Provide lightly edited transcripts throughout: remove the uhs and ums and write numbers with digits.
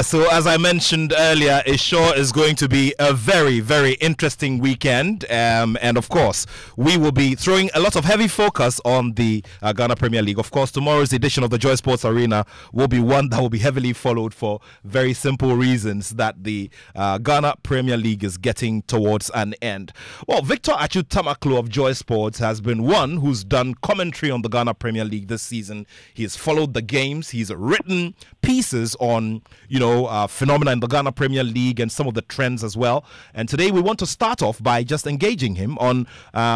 So as I mentioned earlier, it sure is going to be a very, very interesting weekend. And of course, we will be throwing a lot of heavy focus on the Ghana Premier League. Of course, tomorrow's edition of the Joy Sports Arena will be one that will be heavily followed for very simple reasons that the Ghana Premier League is getting towards an end. Well, Victor Achu of Joy Sports has been one who's done commentary on the Ghana Premier League this season. He has followed the games. He's written pieces on, phenomena in the Ghana Premier League and some of the trends as well. And today we want to start off by just engaging him on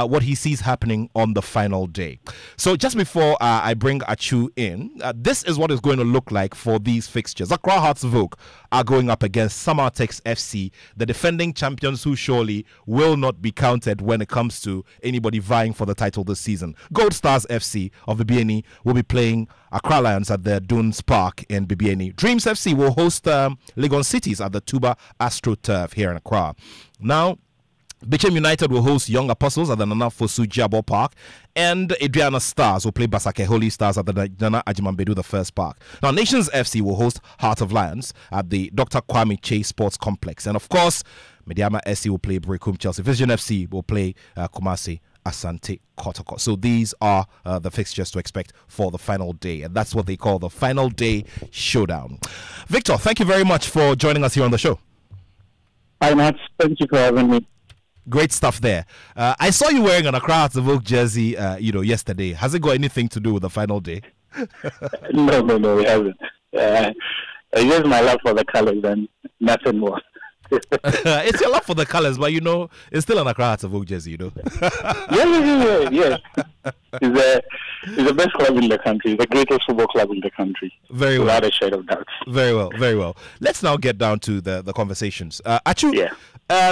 what he sees happening on the final day. So just before I bring Achu in, this is what it's going to look like for these fixtures. Accra Hearts of Oak are going up against Samartex FC, the defending champions who surely will not be counted when it comes to anybody vying for the title this season. Gold Stars FC of Bibiani will be playing Accra Lions at the Dunes Park in Bibiani. Dreams FC will host Legon Cities at the Tuba AstroTurf here in Accra. Now, Bichem United will host Young Apostles at the Nana Fosu Jabo Park, and Adriana Stars will play Basake Holy Stars at the Nana Ajimambedu the First Park. Now, Nations FC will host Heart of Lions at the Dr. Kwame Chase Sports Complex, and of course, Mediama SC will play Brekum Chelsea. Vision FC will play Kumasi Asante Kotoko. So these are the fixtures to expect for the final day, and that's what they call the final day showdown. Victor, thank you very much for joining us here on the show. Hi, Matt. Thank you for having me. Great stuff there. I saw you wearing an Accra Hearts of Oak jersey, yesterday. Has it got anything to do with the final day? No, it hasn't. It's just my love for the colors and nothing more. It's your love for the colors, but it's still an Accra Hearts jersey, Yeah. It's the best club in the country, the greatest football club in the country. Very well. Without a shade of doubt. Very well. Let's now get down to the conversations. Attoh,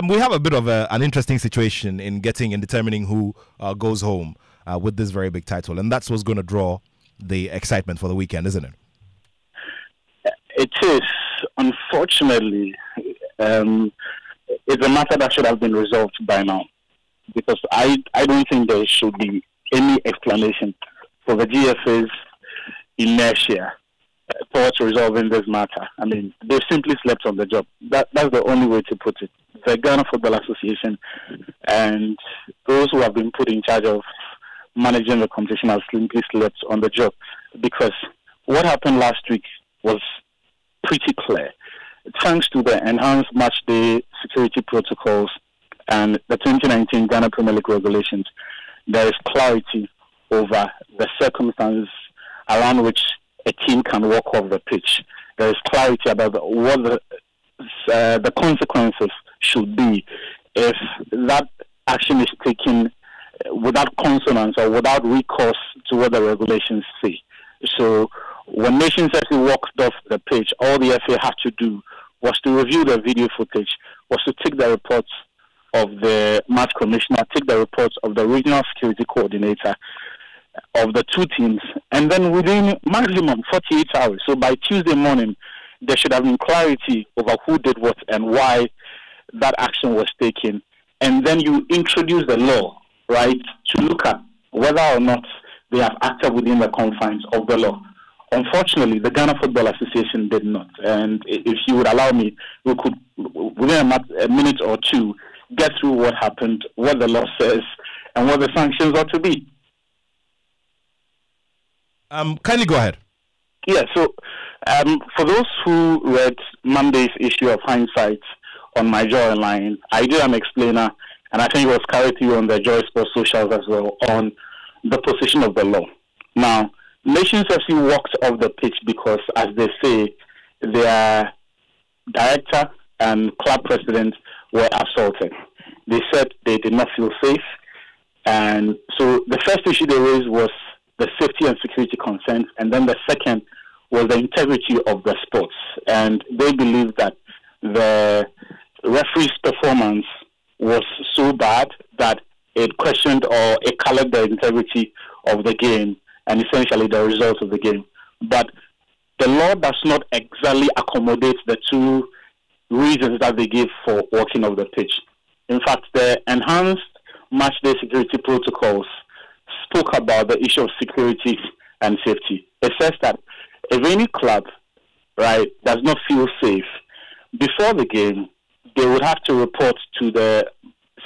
we have a bit of an interesting situation in determining who goes home with this very big title, and that's what's going to draw the excitement for the weekend, isn't it? It is. Unfortunately, it's a matter that should have been resolved by now, because I don't think there should be any explanation for the GFA's inertia towards resolving this matter. I mean, they've simply slept on the job. That's the only way to put it. The Ghana Football Association and those who have been put in charge of managing the competition have simply slept on the job, because what happened last week was pretty clear. Thanks to the enhanced match day security protocols and the 2019 Ghana Premier League regulations, there is clarity over the circumstances around which a team can walk off the pitch. There is clarity about what the consequences should be if that action is taken without consonance or without recourse to what the regulations say. So when Nations FC walked off the pitch, all the FA had to do was to review the video footage, was to take the reports of the match commissioner, take the reports of the regional security coordinator of the two teams, and then within maximum 48 hours, so by Tuesday morning, there should have been clarity over who did what and why that action was taken. And then you introduce the law, right, to look at whether or not they have acted within the confines of the law. Unfortunately, the Ghana Football Association did not. And if you would allow me, we could, within a minute or two, get through what happened, what the law says, and what the sanctions ought to be. Kindly go ahead. Yeah, so for those who read Monday's issue of Hindsight on my Joy Online, I did an explainer, and I think it was carried to you on the Joy Sports socials as well, on the position of the law. Now, Nations FC walked off the pitch because, as they say, their director and club president were assaulted. They said they did not feel safe, and so the first issue they raised was the safety and security concerns, and then the second was the integrity of the sports. And they believe that the referee's performance was so bad that it questioned or it colored the integrity of the game and essentially the results of the game. But the law does not exactly accommodate the two reasons that they gave for walking off the pitch. In fact, the enhanced matchday security protocols spoke about the issue of security and safety. It says that if any club, right, does not feel safe, before the game, they would have to report to the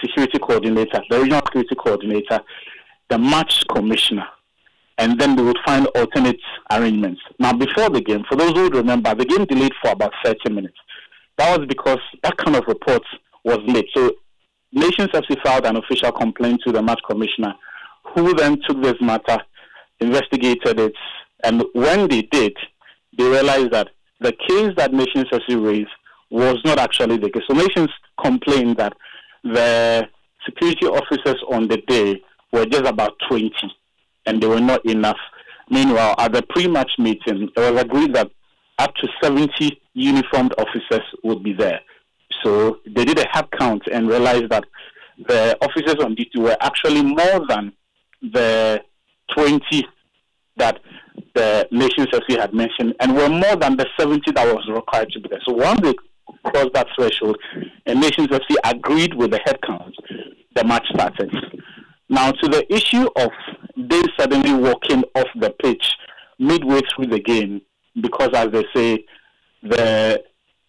security coordinator, the regional security coordinator, the match commissioner, and then they would find alternate arrangements. Now, before the game, for those who would remember, the game delayed for about 30 minutes. That was because that kind of report was late. So, Nations FC filed an official complaint to the match commissioner, who then took this matter, investigated it, and when they did, they realized that the case that Nations FC raised was not actually the case. So Nations complained that the security officers on the day were just about 20, and they were not enough. Meanwhile, at the pre-match meeting, it was agreed that up to 70 uniformed officers would be there. So they did a head count and realized that the officers on duty were actually more than the 20 that the Nations FC had mentioned, and were more than the 70 that was required to be there. So once they crossed that threshold, and Nations FC agreed with the head count, the match started. Now, to the issue of they suddenly walking off the pitch midway through the game, because, as they say, the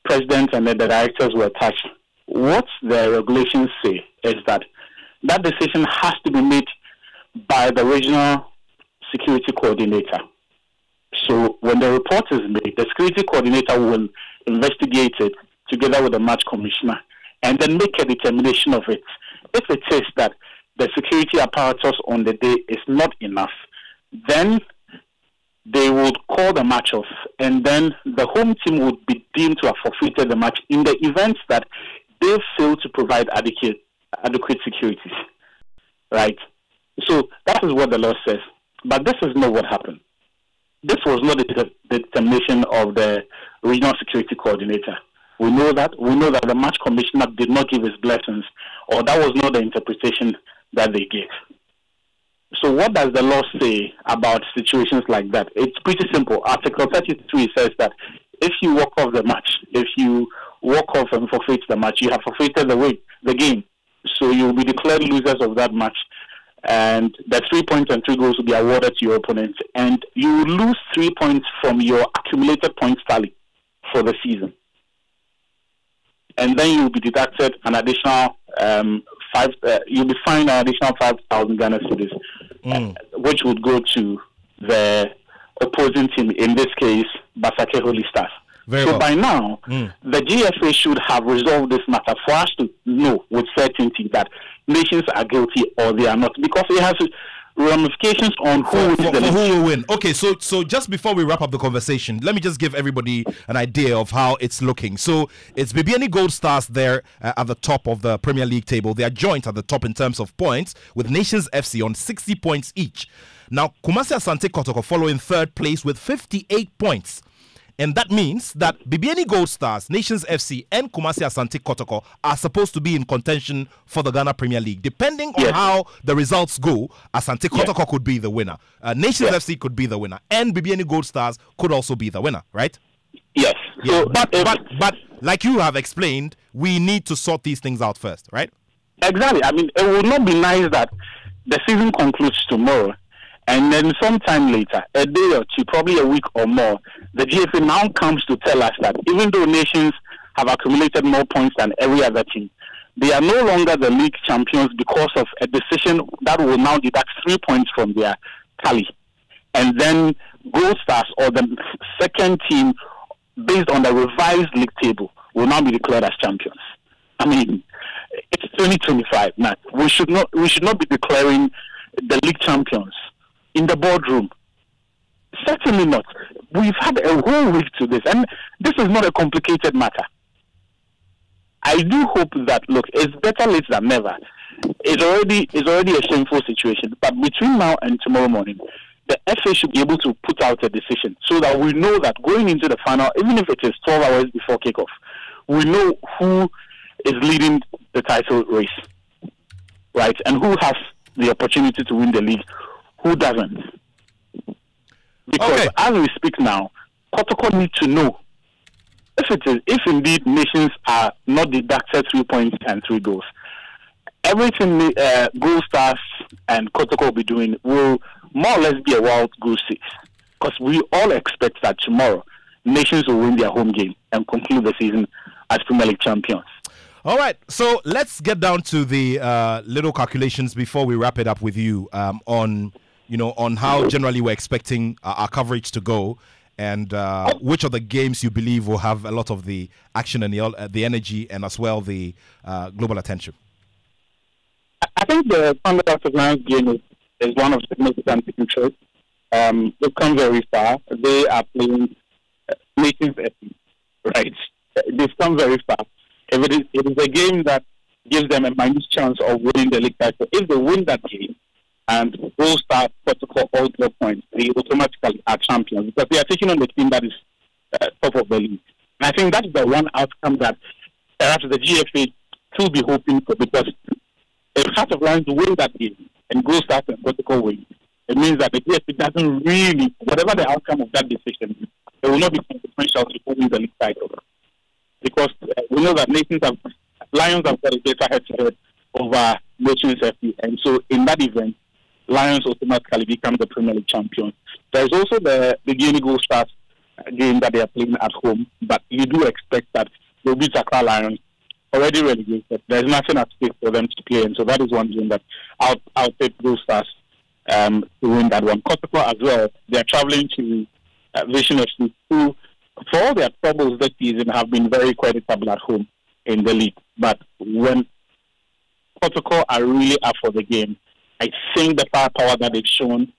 president and the directors were touched. What the regulations say is that that decision has to be made by the regional security coordinator. So when the report is made, the security coordinator will investigate it together with the match commissioner and then make a determination of it. If it is that the security apparatus on the day is not enough, then they would call the match off, and then the home team would be deemed to have forfeited the match in the event that they fail to provide adequate securities. Right? So that is what the law says. But this is not what happened. This was not the determination of the regional security coordinator. We know that. We know that the match commissioner did not give his blessings, or that was not the interpretation that they gave. So what does the law say about situations like that? It's pretty simple. Article 33 says that if you walk off the match, if you walk off and forfeit the match, you have forfeited the game. So you will be declared losers of that match, and the 3 points and 3 goals will be awarded to your opponent, and you will lose 3 points from your accumulated points tally for the season. And then you will be deducted an additional you'll be fined an additional 5,000 Ghana cedis, which would go to the opposing team, in this case, Basake Holy Stars. By now, the GFA should have resolved this matter for us to know with certainty that nations are guilty or they are not, because it has ramifications on who will win. Okay, so just before we wrap up the conversation, let me just give everybody an idea of how it's looking. So it's BBN Gold Stars there at the top of the Premier League table. They are joint at the top in terms of points with Nations FC on 60 points each. Now, Kumasi Asante Kotoko following third place with 58 points. And that means that BBN Gold Stars, Nations FC, and Kumasi Asante Kotoko are supposed to be in contention for the Ghana Premier League. Depending on how the results go, Asante Kotoko could be the winner. Nations FC could be the winner. And BBN Gold Stars could also be the winner, right? Yes. Yeah. So, but like you have explained, we need to sort these things out first, right? Exactly. I mean, it would not be nice that the season concludes tomorrow, and then sometime later, a day or two, probably a week or more, the GFA now comes to tell us that even though nations have accumulated more points than every other team, they are no longer the league champions because of a decision that will now deduct 3 points from their tally. And then Gold Stars, or the second team, based on the revised league table, will now be declared as champions. I mean, it's 2025, Nat. We should not be declaring the league champions in the boardroom. Certainly not. We've had a whole week to this, and this is not a complicated matter. I do hope that, look, it's better late than never. It's already a shameful situation, but between now and tomorrow morning, the FA should be able to put out a decision so that we know that going into the final, even if it is 12 hours before kickoff, we know who is leading the title race, right? And who has the opportunity to win the league, who doesn't. Because as we speak now, Kotoko need to know if indeed nations are not deducted 3 points and 3 goals. Everything Gold Stars and Kotoko will be doing will more or less be a wild goose chase, because we all expect that tomorrow nations will win their home game and conclude the season as Premier League champions. All right, so let's get down to the little calculations before we wrap it up with you on how generally we're expecting our coverage to go, and which of the games you believe will have a lot of the action and the energy, and as well the global attention. I think the Thunderbirds of Lions game is one of significant interest. They've come very far. They are playing Nations FC, right? They've come very far. It is a game that gives them a minute chance of winning the league title. If they win that game and Gold Stars Protocol all 12 points, they automatically are champions, because they are taking on the team that is top of the league. And I think that's the one outcome that perhaps the GFA could be hoping for, because if Heart of Lions win that game and Gold Stars and Protocol win, it means that the GFA doesn't really, whatever the outcome of that decision, it will not be consequential to winning the league title. Because we know that Lions have got a better head-to-head over Nations FC, and so in that event, Lions automatically become the Premier League champion. There is also the Guinea Gold Stars game that they are playing at home, but you do expect that they'll beat Accra Lions, already relegated. There's nothing at stake for them to play, and so that is one game that I'll take Gold Stars to win that one. Kotoko as well, they are traveling to Vision FC, who, for all their troubles this season, have been very creditable at home in the league. But when Protocol are really up for the game, I think the firepower that they've shown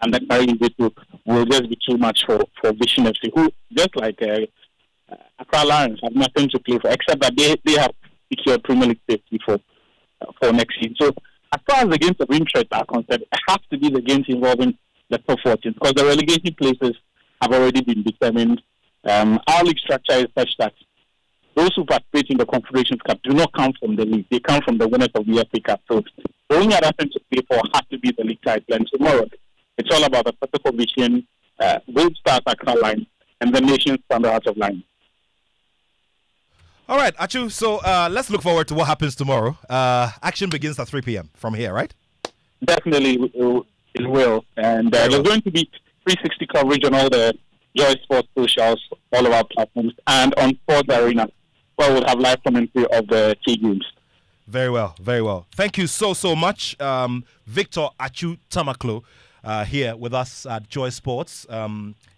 and then carrying it will just be too much for Vision FC, who, just like Accra Lions, have nothing to play for, except that they have secured Premier League safety for next season. So as far as the games of interest are concerned, it has to be the games involving the top 14, because the relegation places have already been determined. Our league structure is such that those who participate in the Confederations Cup do not come from the league. They come from the winners of the FA Cup. So the only other thing to play for has to be the league title. And tomorrow, it's all about the Pacific Vision, Gold Stars Accra line, and the nation's standard out of line. All right, Attoh, so let's look forward to what happens tomorrow. Action begins at 3 p.m. from here, right? Definitely it will. And there's going to be 360 coverage on all the Joy Sports socials, all of our platforms, and on Sports Arena, where we'll have live commentary of the key games. Very well, very well. Thank you so much, Victor Attoh Tamaklo, here with us at Joy Sports.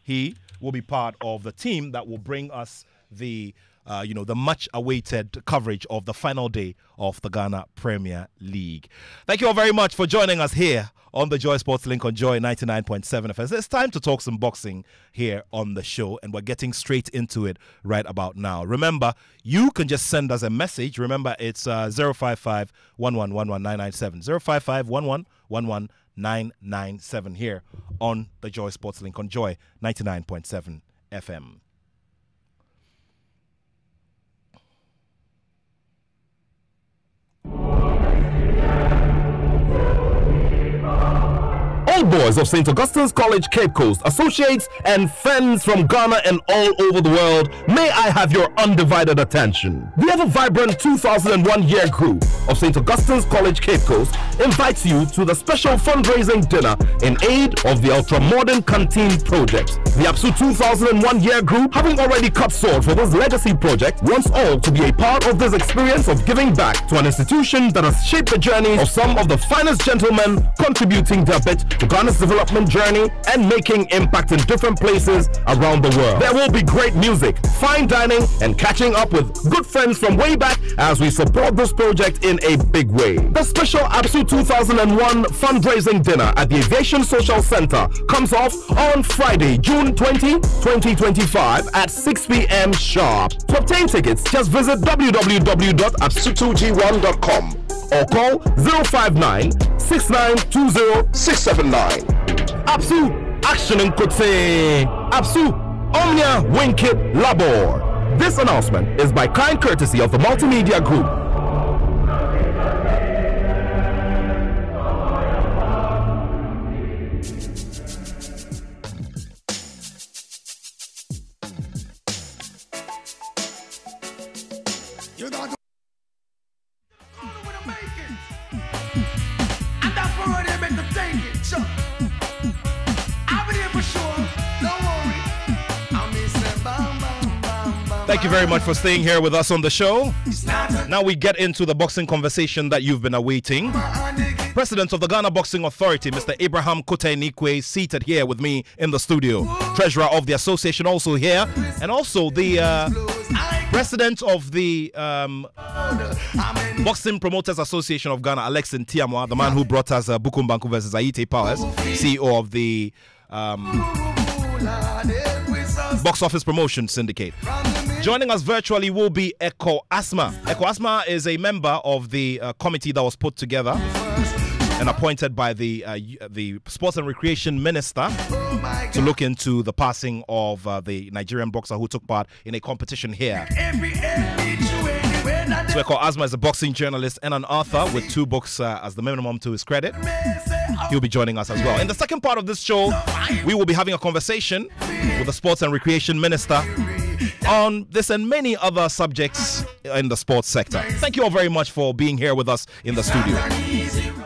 He will be part of the team that will bring us the much-awaited coverage of the final day of the Ghana Premier League. Thank you all very much for joining us here on the Joy Sports Link on Joy 99.7 FM. It's time to talk some boxing here on the show, and we're getting straight into it right about now. Remember, you can just send us a message. Remember, it's 055 1111997. 055 1111997 here on the Joy Sports Link on Joy 99.7 FM. All boys of St. Augustine's College, Cape Coast, associates and friends from Ghana and all over the world, may I have your undivided attention. The ever-vibrant 2001 year group of St. Augustine's College, Cape Coast invites you to the special fundraising dinner in aid of the ultra-modern canteen project. The APSU 2001 year group, having already cut sword for this legacy project, wants all to be a part of this experience of giving back to an institution that has shaped the journey of some of the finest gentlemen, contributing their bit to Ghana's development journey and making impact in different places around the world. There will be great music, fine dining, and catching up with good friends from way back as we support this project in a big way. The special APSU 2001 fundraising dinner at the Aviation Social Center comes off on Friday, June 20, 2025 at 6 p.m. sharp. To obtain tickets, just visit www.apsu2g1.com or call 059-6920-679. APSU, action in Kutse. APSU, Omnia Winkit Labor. This announcement is by kind courtesy of the Multimedia Group. Thank you very much for staying here with us on the show. Now we get into the boxing conversation that you've been awaiting. President of the Ghana Boxing Authority, Mr. Abraham Kote-Nikwe, seated here with me in the studio. Treasurer of the association also here, and also the president of the Boxing Promoters Association of Ghana, Alex Ntiamwa, the man who brought us Bukum Banku versus Aite Powers, CEO of the Box Office Promotion Syndicate. Joining us virtually will be Eko Asma. Eko Asma is a member of the committee that was put together and appointed by the Sports and Recreation Minister to look into the passing of the Nigerian boxer who took part in a competition here. So Eko Asma is a boxing journalist and an author with 2 books as the minimum to his credit. He'll be joining us as well. In the second part of this show, we will be having a conversation with the Sports and Recreation Minister on this and many other subjects in the sports sector. Thank you all very much for being here with us in the studio.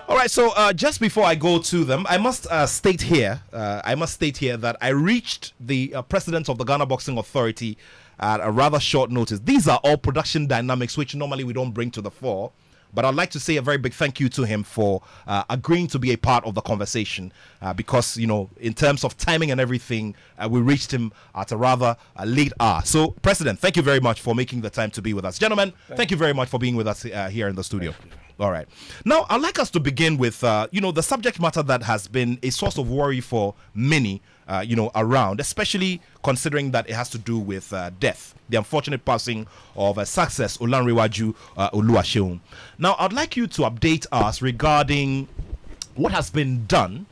All right, so just before I go to them, I must state here that I reached the president of the Ghana Boxing Authority at a rather short notice. These are all production dynamics which normally we don't bring to the fore. But I'd like to say a very big thank you to him for agreeing to be a part of the conversation because, you know, in terms of timing and everything, we reached him at a rather late hour. So, President, thank you very much for making the time to be with us. Gentlemen, thank you very much for being with us here in the studio. All right. Now, I'd like us to begin with, you know, the subject matter that has been a source of worry for many, you know, around, especially considering that it has to do with death, the unfortunate passing of success Olanrewaju Oluwaseun. Now, I'd like you to update us regarding what has been done,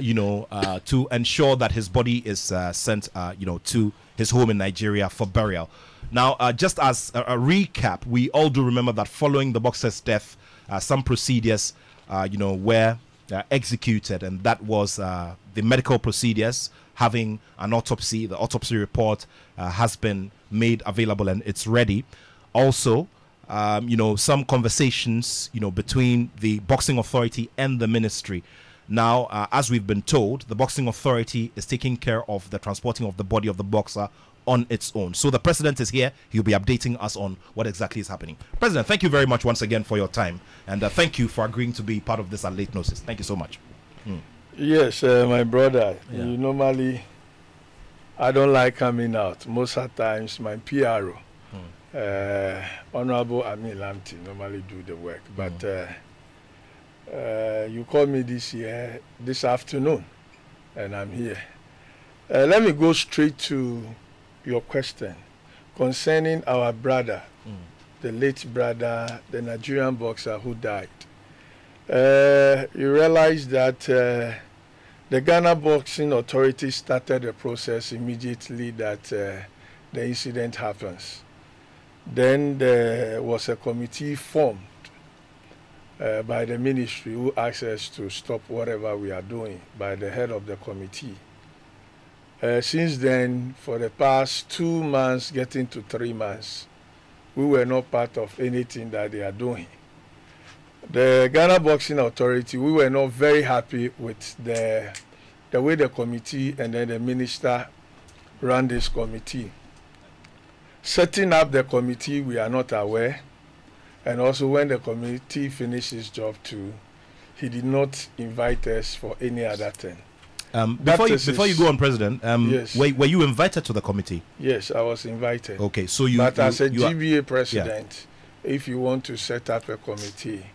you know, to ensure that his body is sent, you know, to his home in Nigeria for burial. Now, just as a recap, we all do remember that following the boxer's death, some procedures, you know, were executed, and that was the medical procedures, having an autopsy. The autopsy report has been made available and it's ready. Also, you know, some conversations, you know, between the boxing authority and the ministry. Now, as we've been told, the boxing authority is taking care of the transporting of the body of the boxer on its own. So the president is here. He'll be updating us on what exactly is happening. President, thank you very much once again for your time. And thank you for agreeing to be part of this at late notice. Thank you so much. Yes, my brother, you normally, I don't like coming out. Most of the times, my PRO, Honorable Amin Lamti, normally do the work. But you called me this afternoon, and I'm here. Let me go straight to your question concerning our brother, the late brother, the Nigerian boxer who died. You realize that the Ghana Boxing Authority started the process immediately that the incident happens. Then there was a committee formed by the ministry who asked us to stop whatever we are doing, by the head of the committee. Since then, for the past 2 months, getting to 3 months, we were not part of anything that they are doing. The Ghana Boxing Authority, we were not very happy with the way the committee and then the minister ran this committee. Setting up the committee, we are not aware. And also when the committee finished his job too, he did not invite us for any other thing. Before you go on, President, yes. were you invited to the committee? Yes, I was invited. Okay, so you... But as a GBA president, if you want to set up a committee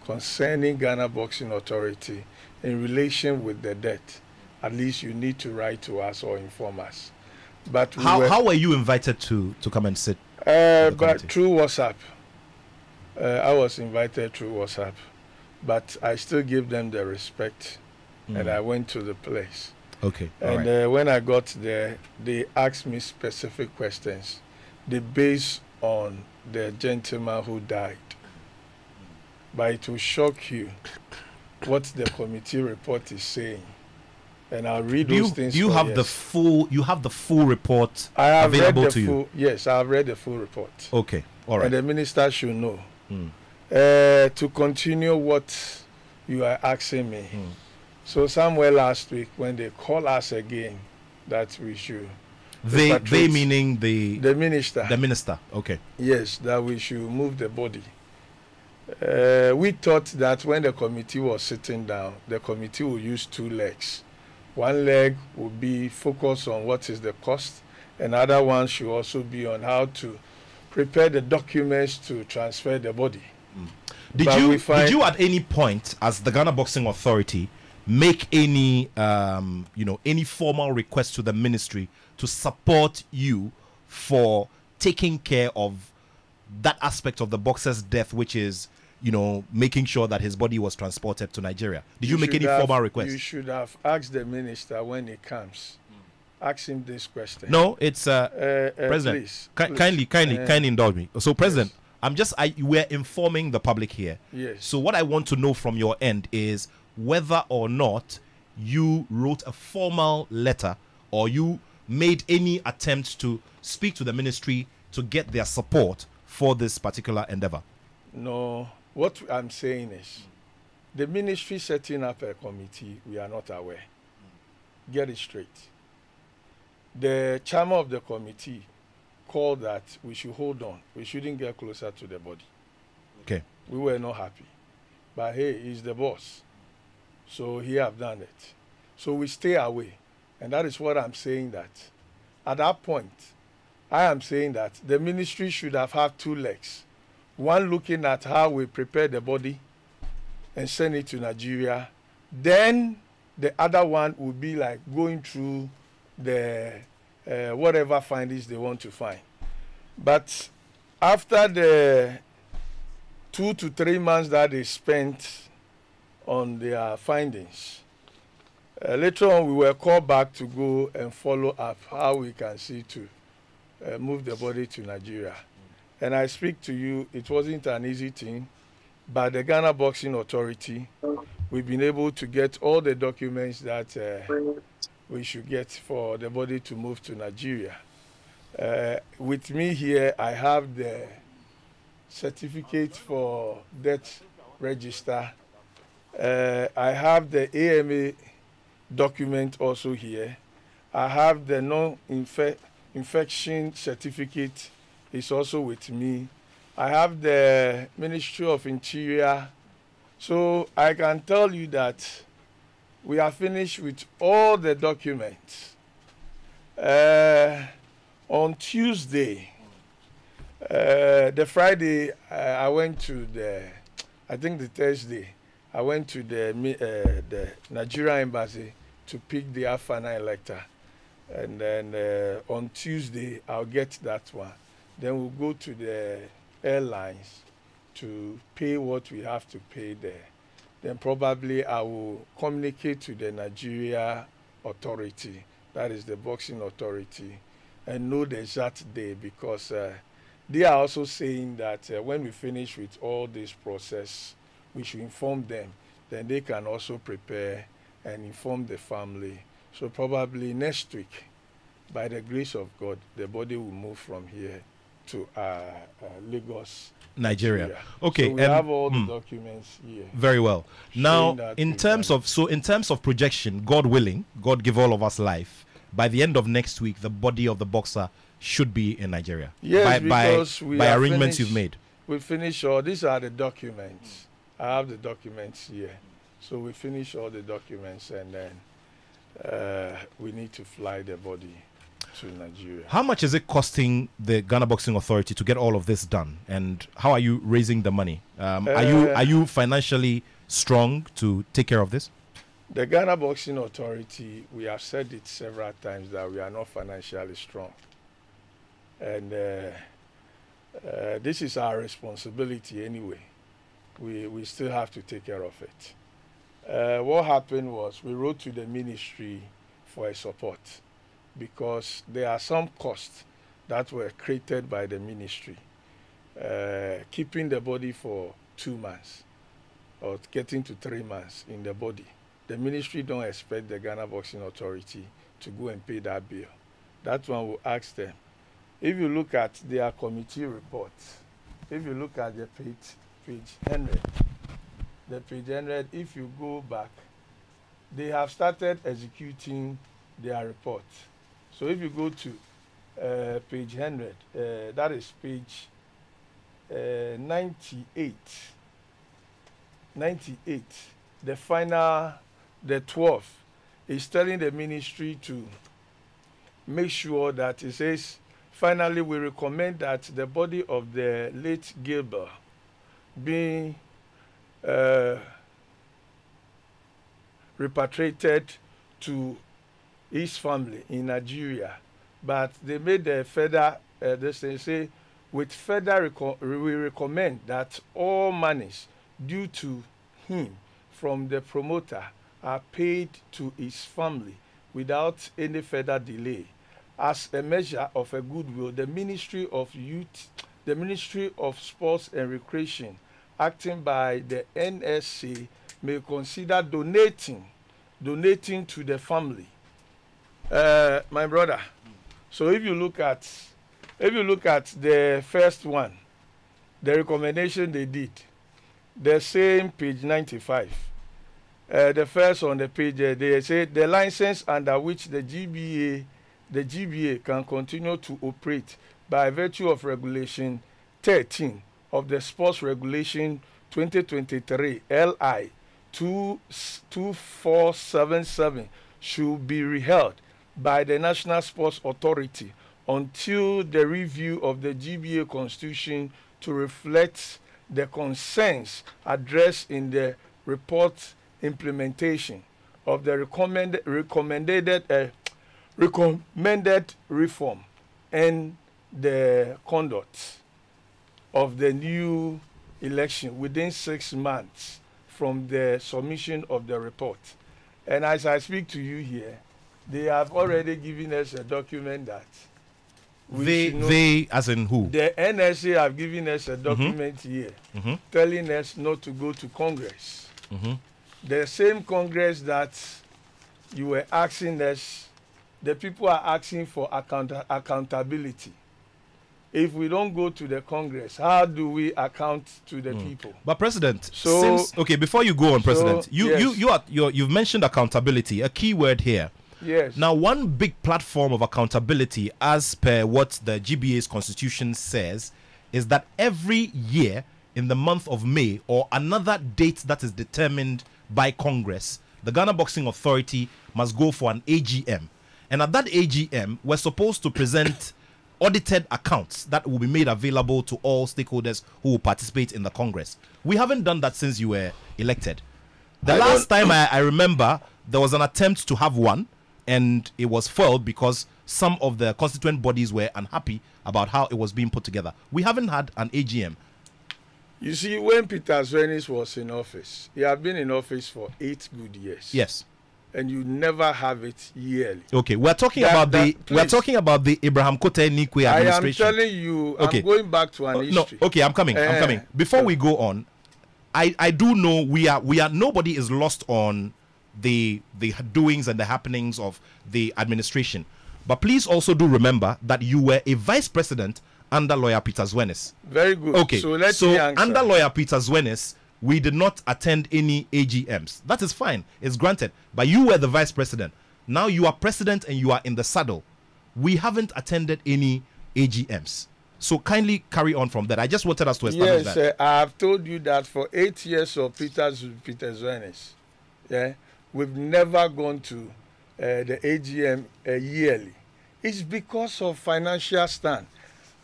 concerning Ghana Boxing Authority in relation with the death, at least you need to write to us or inform us. But how were you invited to come and sit? But through WhatsApp. I was invited through WhatsApp, but I still give them the respect. And I went to the place. Okay. And when I got there, they asked me specific questions. They based on the gentleman who died. But it will shock you what the committee report is saying. And I'll read those things. You have the full report available to you. Yes, I have read the full report. Okay. All right. And the minister should know. To continue what you are asking me. So somewhere last week, when they call us again, that we should... They meaning the minister. The minister, okay. Yes, that we should move the body. We thought that when the committee was sitting down, the committee will use 2 legs. One leg will be focused on what is the cost. Another one should also be on how to prepare the documents to transfer the body. Did you at any point, as the Ghana Boxing Authority, make any any formal request to the ministry to support you for taking care of that aspect of the boxer's death, which is making sure that his body was transported to Nigeria? Did you make any formal request? You should have asked the minister when he comes. Ask him this question. No, it's President. Please, kindly indulge me. So, President, yes. We're informing the public here. Yes. So what I want to know from your end is whether or not you wrote a formal letter or you made any attempt to speak to the ministry to get their support for this particular endeavor. No, what I'm saying is the ministry setting up a committee, we are not aware. Get it straight. The chairman of the committee called that we should hold on. We shouldn't get closer to the body. Okay. We were not happy. But hey, he's the boss. So he have done it. So we stay away. And that is what I'm saying, that at that point, I am saying that the ministry should have had two legs. One looking at how we prepare the body and send it to Nigeria. Then the other one would be like going through the whatever findings they want to find. But after the 2 to 3 months that they spent on their findings, later on we were called back to go and follow up how we can see to move the body to Nigeria. And I speak to you, it wasn't an easy thing, but the Ghana Boxing Authority, we've been able to get all the documents that we should get for the body to move to Nigeria. With me here, I have the certificate for death register. I have the AMA document also here. I have the non-infection certificate is also with me. I have the Ministry of Interior. So I can tell you that we are finished with all the documents. On Tuesday, the Friday, I went to I think the Thursday, I went to the Nigerian embassy to pick the Afana elector. And then on Tuesday, I'll get that one. Then we'll go to the airlines to pay what we have to pay there. Then probably I will communicate to the Nigeria authority, that is the boxing authority, and know the exact day, because they are also saying that when we finish with all this process, we should inform them. Then they can also prepare and inform the family. So probably next week, by the grace of God, the body will move from here to Lagos, Nigeria. Okay, so we have all the documents here. Very well. Now, in terms of projection, God willing, God give all of us life, by the end of next week, the body of the boxer should be in Nigeria. Yes, because by arrangements you've made. We finish all. These are the documents. I have the documents here. So we finish all the documents, and then we need to fly the body to Nigeria. How much is it costing the Ghana Boxing Authority to get all of this done, and how are you raising the money? Are you financially strong to take care of this? The Ghana Boxing Authority, we have said it several times that we are not financially strong, and this is our responsibility anyway. We still have to take care of it. What happened was we wrote to the ministry for a support, because there are some costs that were created by the ministry. Keeping the body for 2 months or getting to 3 months in the body. The ministry don't expect the Ghana Boxing Authority to go and pay that bill. That one will ask them. If you look at their committee report, if you look at the page 100, the page 100, if you go back, they have started executing their report. So if you go to page 100, that is page 98, the final, the 12th, is telling the ministry to make sure that it says, finally, we recommend that the body of the late Gilbert being repatriated to his family in Nigeria. But they made the further, they say, with further, we recommend that all monies due to him from the promoter are paid to his family without any further delay. As a measure of a goodwill, the Ministry of Youth, the Ministry of Sports and Recreation, acting by the NSC, may consider donating to the family. My brother, so if you look at the first one, the recommendation they did, the same page 95, the first on the page, they say the license under which the GBA can continue to operate by virtue of regulation 13 of the Sports Regulation 2023 LI 2477 should be reheld by the National Sports Authority until the review of the GBA Constitution to reflect the concerns addressed in the report implementation of the recommended reform and the conduct of the new election within 6 months from the submission of the report. And as I speak to you here, they have already given us a document that they as in who? The NSA have given us a document here telling us not to go to Congress. The same Congress that you were asking us, the people are asking for accountability. If we don't go to the Congress, how do we account to the people? But President, okay, before you go on, President, you've mentioned accountability, a key word here. Yes. Now, one big platform of accountability, as per what the GBA's constitution says, is that every year in the month of May or another date that is determined by Congress, the Ghana Boxing Authority must go for an AGM. And at that AGM, we're supposed to present audited accounts that will be made available to all stakeholders who will participate in the Congress. We haven't done that since you were elected. The last time I remember, there was an attempt to have one, and it was foiled because some of the constituent bodies were unhappy about how it was being put together. We haven't had an AGM. You see, when Peter Zwenis was in office, he had been in office for 8 good years. Yes. And you never have it yearly. Okay, we're talking about the Abraham Kote Nikwe administration. I am telling you, I'm going back to an history. No, okay, I'm coming. Before we go on, I do know we are nobody is lost on the doings and the happenings of the administration. But please also do remember that you were a vice president under lawyer Peter Zwenis. Very good. Okay, so under lawyer Peter Zwenis, we did not attend any AGMs. That is fine. It's granted. But you were the vice president. Now you are president and you are in the saddle. We haven't attended any AGMs. So kindly carry on from that. I just wanted us to establish that. Yes, I have told you that for 8 years of Peter Zwenis, we've never gone to the AGM yearly. It's because of financial stand.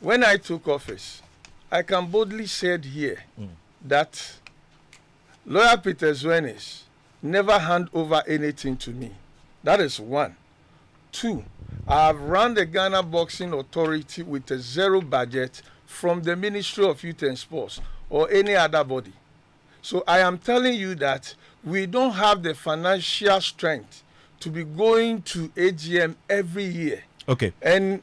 When I took office, I can boldly say here that lawyer Peter Zwenis never hand over anything to me. That is 1. 2, I have run the Ghana Boxing Authority with a 0 budget from the Ministry of Youth and Sports or any other body. So I am telling you that we don't have the financial strength to be going to AGM every year. Okay. And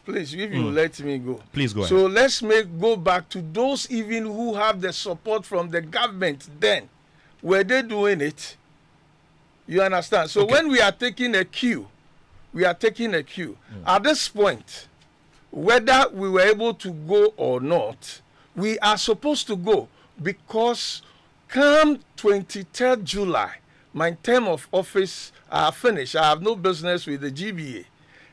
please, if you let me go. Please go ahead. So let's go back to those even who have the support from the government then. Were they doing it? You understand? So when we are taking a cue, at this point, whether we were able to go or not, we are supposed to go because come 23rd July, my term of office finished. I have no business with the GBA.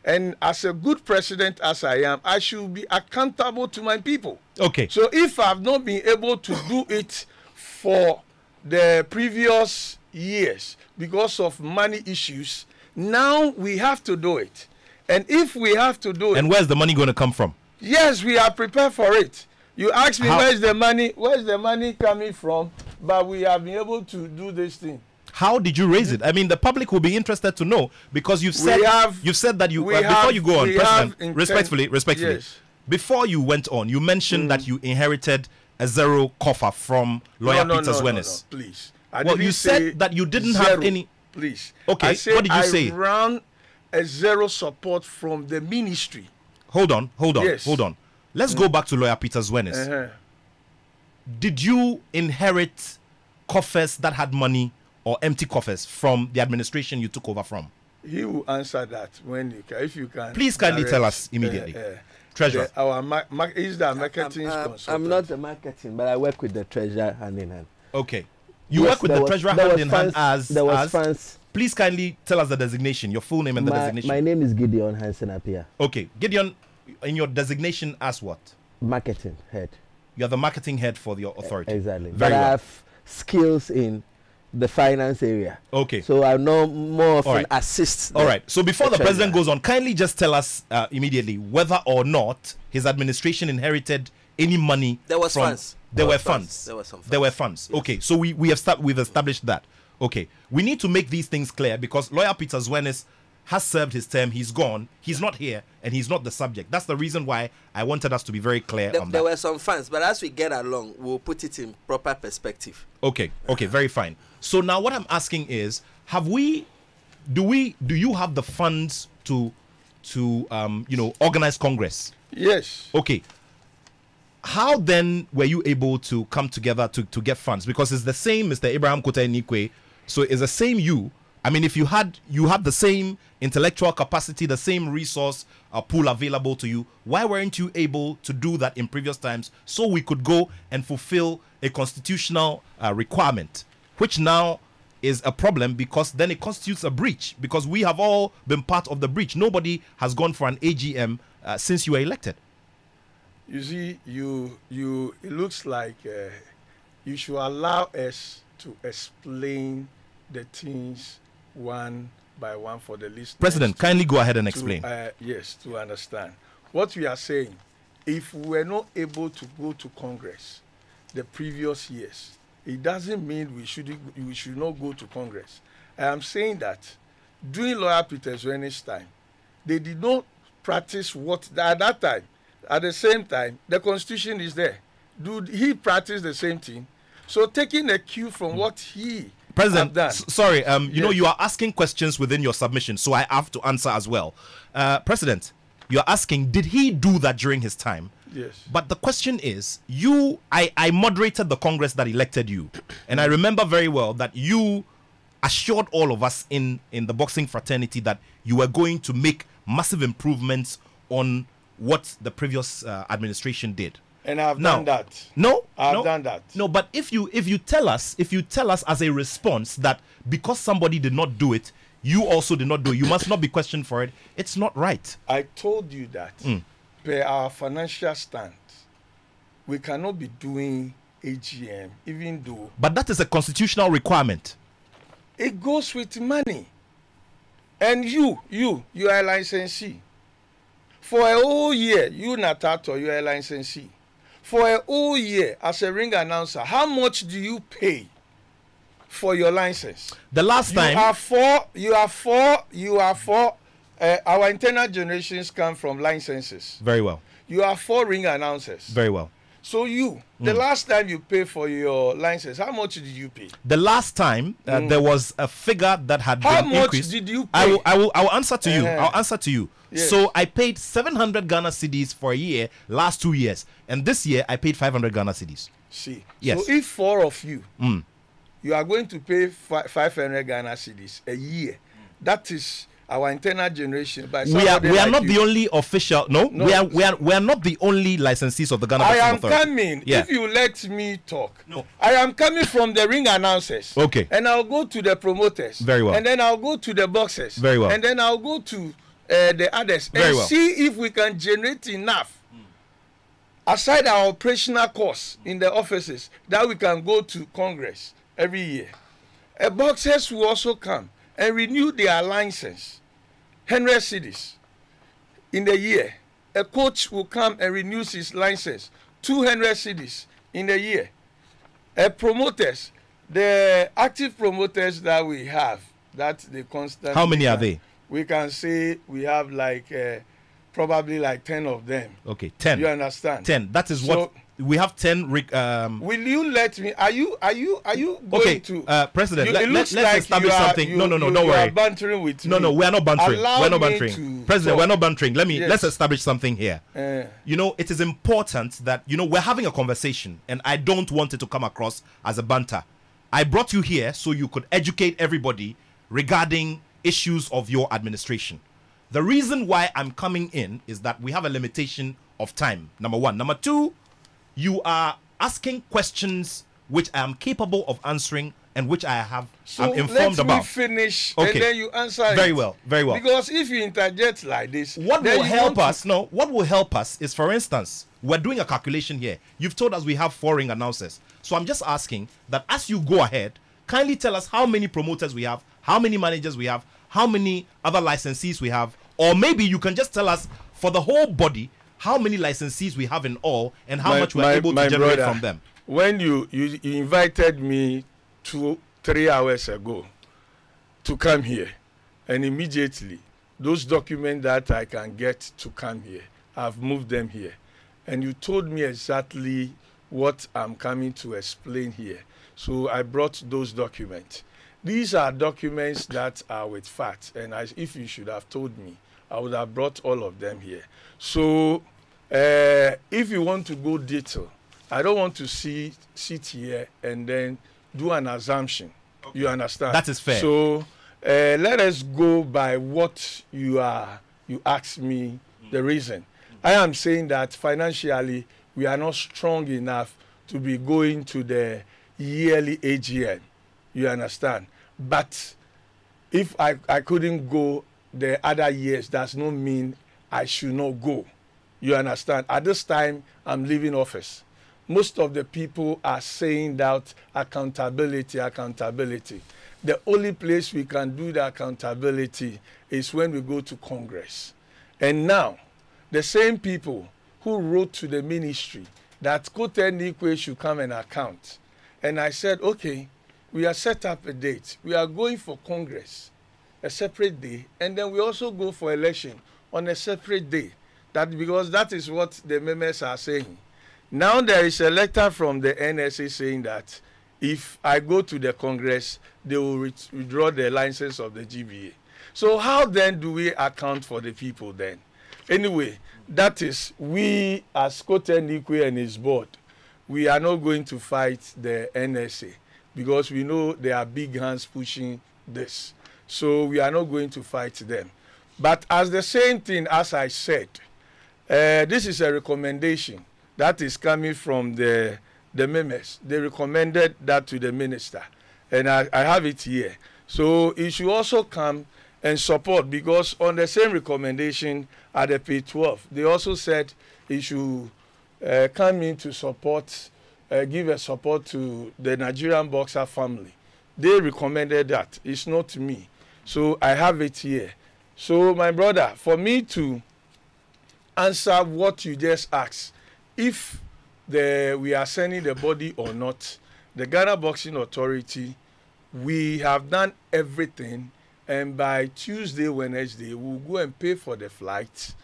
And as a good president as I am, I should be accountable to my people. Okay. So if I've not been able to do it for the previous years because of money issues, now we have to do it. And if we have to do it... And where's the money going to come from? Yes, we are prepared for it. You ask me where's the money coming from, but we have been able to do this thing. How did you raise it? I mean, the public will be interested to know because you've said that you before you go on, President, respectfully, yes. Before you went on, you mentioned that you inherited a 0 coffer from lawyer Peter Zwenis. No, please. You said that you didn't have any. Please. Okay. What did you say? I ran a 0 support from the ministry. Hold on. Yes. Hold on. Let's go back to lawyer Peter Zwenis. Did you inherit coffers that had money or empty coffers from the administration you took over from? He will answer that when you can, if you can. Please kindly tell us immediately. Treasurer. He's the marketing consultant. I'm not the marketing, but I work with the treasurer hand in hand. Okay. You work with the treasurer hand in hand as... There was funds. Please kindly tell us the designation, your full name and the designation. My name is Gideon Hansen Apia. Okay. Gideon, in your designation as what? Marketing head. You're the marketing head for the authority. Exactly. Very but well. I have skills in the finance area. Okay. So I know more often right. assist. All right. So before the president treasurer. goes on, kindly just tell us immediately whether or not his administration inherited any money. There was from, funds. There were funds. There were some funds. There were funds. Yes. Okay. So we've established that. Okay. We need to make these things clear because Lawyer Peter Zwenis has served his term. He's gone. He's not here, and he's not the subject. That's the reason why I wanted us to be very clear on that. There were some funds, but as we get along, we'll put it in proper perspective. Okay. Okay. Very fine. So now what I'm asking is, do you have the funds to organize Congress? Yes. Okay. How then were you able to come together to get funds? Because it's the same Mr. Abraham Kota Nikwe. So it's the same you. I mean, if you had the same intellectual capacity, the same resource pool available to you, why weren't you able to do that in previous times so we could go and fulfill a constitutional requirement, which now is a problem because then it constitutes a breach because we have all been part of the breach. Nobody has gone for an AGM since you were elected. You see, it looks like you should allow us to explain the things one by one for the listeners. President, kindly go ahead and explain. Yes, to understand. What we are saying, if we were not able to go to Congress the previous years, it doesn't mean we should not go to Congress. I am saying that during Lawyer Peter Zwenis' time, they did not practice at that time. At the same time, the Constitution is there. He practice the same thing? So taking a cue from what he President, sorry, you know, Yes. you are asking questions within your submission, so I have to answer as well. President, you are asking, did he do that during his time? Yes. But the question is, I moderated the Congress that elected you, and I remember very well that you assured all of us in the boxing fraternity that you were going to make massive improvements on what the previous administration did. And I've done that. I've done that. No, but if you tell us as a response that because somebody did not do it, you also did not do it, you must not be questioned for it. It's not right. I told you that per our financial stance, we cannot be doing AGM, even though But that is a constitutional requirement. it goes with money. And you are a licensee. For a whole year, you Nathaniel Attoh, you are a licensee. For a whole year, as a ring announcer, how much do you pay for your license? The last time You are for our internal generations come from licenses. very well. You are for ring announcers. Very well. So the last time you pay for your license, how much did you pay? The last time there was a figure that had How been much increased. did you pay? I will answer to you. I'll answer to you. Yes. So I paid 700 Ghana cedis for a year last 2 years, and this year I paid 500 Ghana cedis. See. Yes. So if 4 of you, you are going to pay 500 Ghana cedis a year. That is our internal generation. By We are not the only official. No, No. we are not the only licensees of the Ghana I Boxing am Authority. coming. Yeah. If you let me talk. No. I am coming from the ring announcers. Okay. And I'll go to the promoters. Very well. And then I'll go to the boxers. Very well. And then I'll go to the others. Very and well. see if we can generate enough. Aside our operational costs in the offices, that we can go to Congress every year. Boxers will also come and renew their license. 100 cedis in the year. A coach will come and renew his license. 200 cedis in the year. Promoters, the active promoters that we have, that the constant. How many are they? We can say we have like probably like 10 of them. Okay, 10. You understand? 10. That is So- what we have. 10. Will you let me? Are you going Okay, to? President. It Let's looks like establish you are- something. No, don't you worry. are bantering with No, me. we are not bantering. Allow We're not me bantering. to President, talk. we're not bantering. Yes. Let's establish something here. Uh, You know, it is important that, you know, we're having a conversation, and I don't want it to come across as a banter. I brought you here so you could educate everybody regarding issues of your administration. The reason why I'm coming in is that we have a limitation of time, number one. Number two, you are asking questions which I am capable of answering and which I'm informed let about. me finish, Okay. and then you answer Very it. well, very well. Because if you interject like this, What then will you help want us? No, what will help us is, for instance, we're doing a calculation here. You've told us we have 4 ring announcers. So I'm just asking that as you go ahead, kindly tell us how many promoters we have, how many managers we have, how many other licensees we have, or maybe you can just tell us for the whole body how many licensees we have in all and how much we're able to generate from them. When you invited me 2-3 hours ago to come here, and immediately those documents that I can get to come here, I've moved them here. And you told me exactly what I'm coming to explain here. So I brought those documents. These are documents that are with facts, and if you should have told me, I would have brought all of them here. So if you want to go detail, I don't want to sit here and then do an assumption. Okay. You understand? That is fair. So let us go by what you asked me the reason. I am saying that financially we are not strong enough to be going to the yearly AGM. You understand? But if I couldn't go the other years, does not mean I should not go. You understand? At this time, I'm leaving office. Most of the people are saying that accountability. The only place we can do the accountability is when we go to Congress. And now, the same people who wrote to the ministry that Kote should come and account. And I said, okay, we have set up a date. We are going for Congress, a separate day, and then we also go for election on a separate day. Because that is what the members are saying. Now there is a letter from the NSA saying that if I go to the Congress, they will withdraw the license of the GBA. So how then do we account for the people then? Anyway, that is, we as Kote Nikwe and his board, we are not going to fight the NSA because we know there are big hands pushing this. So we are not going to fight them. But as the same thing as I said, this is a recommendation that is coming from the members. They recommended that to the minister, and I have it here. So it should also come and support, because on the same recommendation at the page 12, they also said it should come in to support, give a support to the Nigerian boxer family. They recommended that. It's not me. So I have it here. So my brother, for me to answer what you just asked, if we are sending the body or not, the Ghana Boxing Authority, we have done everything, and by Tuesday, Wednesday, we'll go and pay for the flight,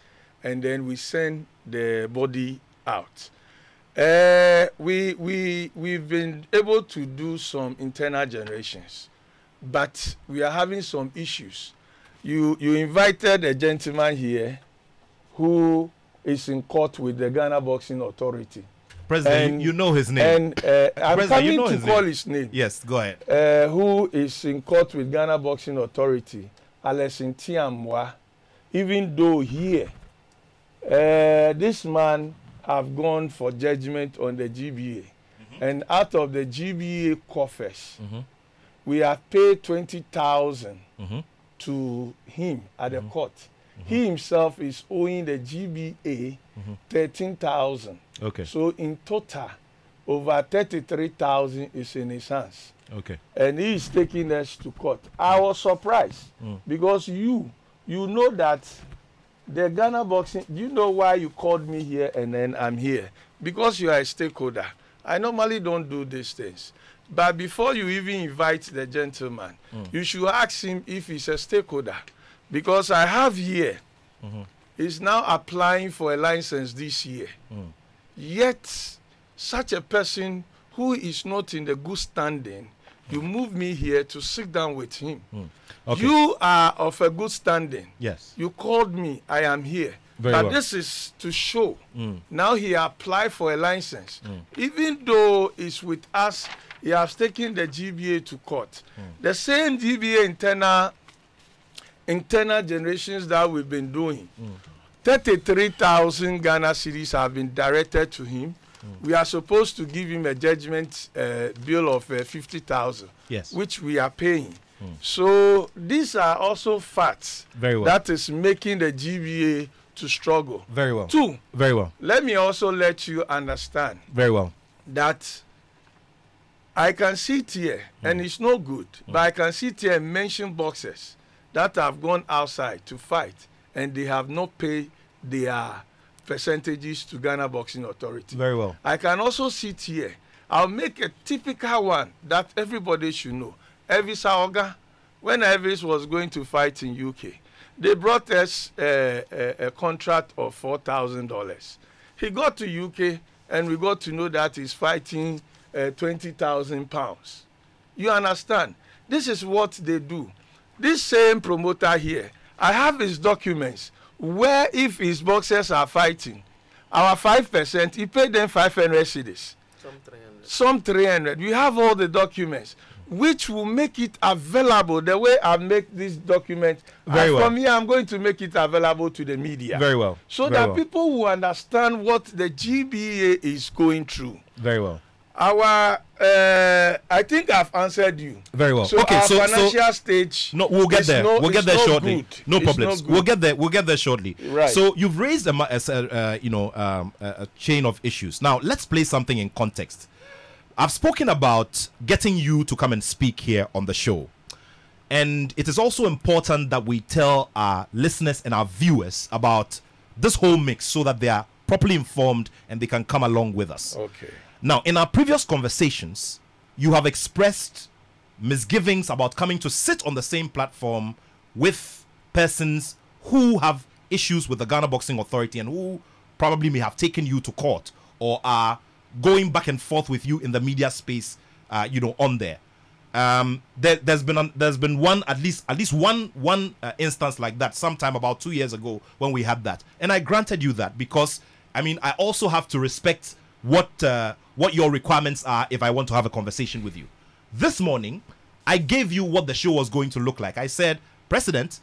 and then we send the body out. We've been able to do some internal generations, but we are having some issues. You invited a gentleman here who is in court with the Ghana Boxing Authority. President, you know his name. And I'm coming to call his name. Yes, go ahead. Who is in court with Ghana Boxing Authority, Alessin Tiamwa. Even though here, this man have gone for judgment on the GBA. And out of the GBA coffers, we have paid 20,000 to him at the court. He himself is owing the GBA 13,000. Okay. So in total, over 33,000 is in his hands. Okay. And he is taking us to court. I was surprised because you know that the Ghana Boxing, you know why you called me here and then I'm here? Because you are a stakeholder. I normally don't do these things. But before you even invite the gentleman, you should ask him if he's a stakeholder. Because I have here, he's now applying for a license this year. Yet, such a person who is not in the good standing, you move me here to sit down with him. Okay. You are of a good standing. Yes. You called me, I am here. Very but well. This is to show. Now he applied for a license. Even though it's with us, he has taken the GBA to court. The same GBA internal generations that we've been doing. 33,000 Ghana cedis have been directed to him. We are supposed to give him a judgment bill of 50,000, yes, which we are paying. So these are also facts Very well. that is making the GBA to struggle. Very well. 2, very well. let me also let you understand Very well. that I can sit here, and it's no good, but I can sit here and mention boxers that have gone outside to fight, and they have not paid their percentages to Ghana Boxing Authority. Very well. I can also sit here. I'll make a typical one that everybody should know. Elvis Aoga, when Elvis was going to fight in UK, they brought us a contract of $4,000. He got to UK, and we got to know that he's fighting £20,000. You understand? This is what they do. This same promoter here, I have his documents where if his boxers are fighting, our 5%, he paid them 500 cedis. Some 300. We have all the documents, which will make it available the way I make this document. Very well. From here, I'm going to make it available to the media. Very well. So Very that well. people will understand what the GBA is going through. Very well. I think I've answered you. Very well. So okay, our so financial stage. No, we'll get there. We'll get there shortly. Good. No It's problems. not good. We'll get there. We'll get there shortly. Right. So you've raised a chain of issues. Now let's place something in context. I've spoken about getting you to come and speak here on the show, and it is also important that we tell our listeners and our viewers about this whole mix so that they are properly informed and they can come along with us. Okay. Now, in our previous conversations, you have expressed misgivings about coming to sit on the same platform with persons who have issues with the Ghana Boxing Authority and who probably may have taken you to court or are going back and forth with you in the media space, on there. There's been one at least one instance like that sometime about 2 years ago when we had that, and I granted you that because I also have to respect what your requirements are if I want to have a conversation with you. This morning, I gave you what the show was going to look like. I said, President,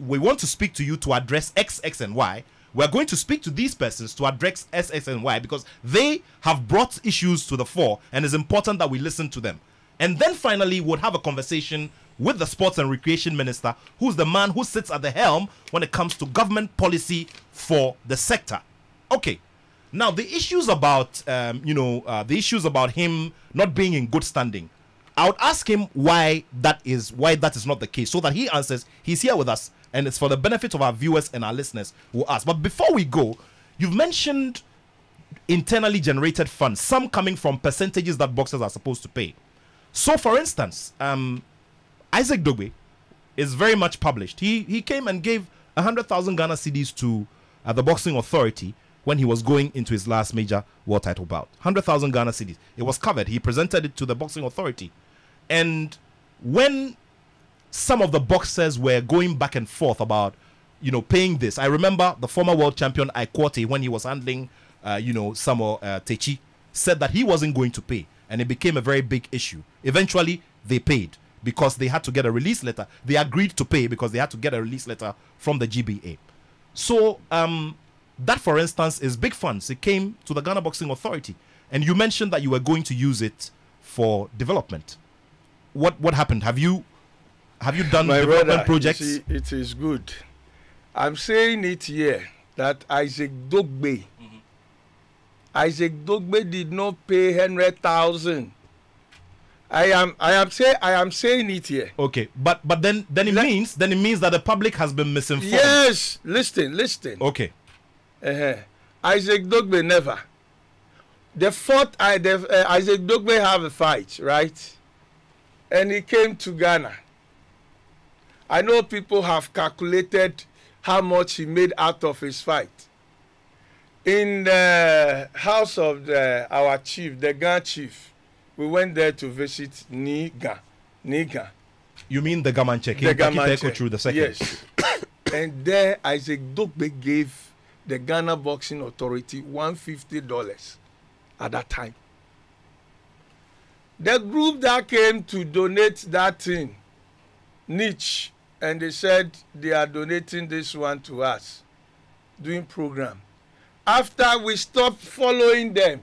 we want to speak to you to address X, X, and Y. We're going to speak to these persons to address S, X, and Y because they have brought issues to the fore, and it's important that we listen to them. And then finally, we'll have a conversation with the Sports and Recreation Minister, who's the man who sits at the helm when it comes to government policy for the sector. Okay. Now, the issues about, him not being in good standing, I would ask him why that is not the case, so that he answers. He's here with us, and it's for the benefit of our viewers and our listeners who ask. But before we go, you've mentioned internally generated funds, some coming from percentages that boxers are supposed to pay. So, for instance, Isaac Dogbe is very much published. He came and gave 100,000 Ghana cedis to the Boxing Authority when he was going into his last major world title bout. 100,000 Ghana cedis. It was covered. He presented it to the Boxing Authority. And when some of the boxers were going back and forth about, paying this, I remember the former world champion Aikwote, when he was handling, Samuel Techi, said that he wasn't going to pay. And it became a very big issue. Eventually, they paid because they had to get a release letter. They agreed to pay because they had to get a release letter from the GBA. So, that, for instance, is big funds. It came to the Ghana Boxing Authority. And you mentioned that you were going to use it for development. What happened? Have you done My development brother, projects? you see, it is good. I'm saying it here that Isaac Dogbe did not pay 100,000. I am saying it here. Okay, but then it means that the public has been misinformed. Yes, listen. Okay. Isaac Dogbe never. Isaac Dogbe have a fight, right? And he came to Ghana. I know people have calculated how much he made out of his fight. In the house of our chief, the Ghana chief, we went there to visit Niga. You mean the Gamanche? The Gamanche. Through the second. Yes. And there Isaac Dogbe gave the Ghana Boxing Authority $150 at that time. The group that came to donate that thing, niche, and they said they are donating this one to us, doing program. After we stopped following them,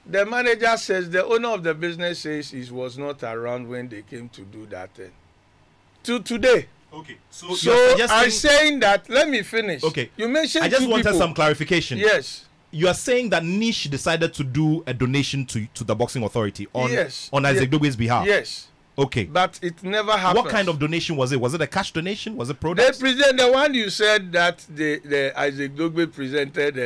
the manager says, the owner of the business says he was not around when they came to do that thing. To today. Okay. So I'm saying that. Let me finish. Okay. You mentioned I just two wanted people. some clarification. Yes. You are saying that Nish decided to do a donation to the boxing authority on Isaac Dogbe's behalf. Yes. Okay. But it never happened. What kind of donation was it? Was it a cash donation? Was it products? The one you said that the Isaac Dogbe presented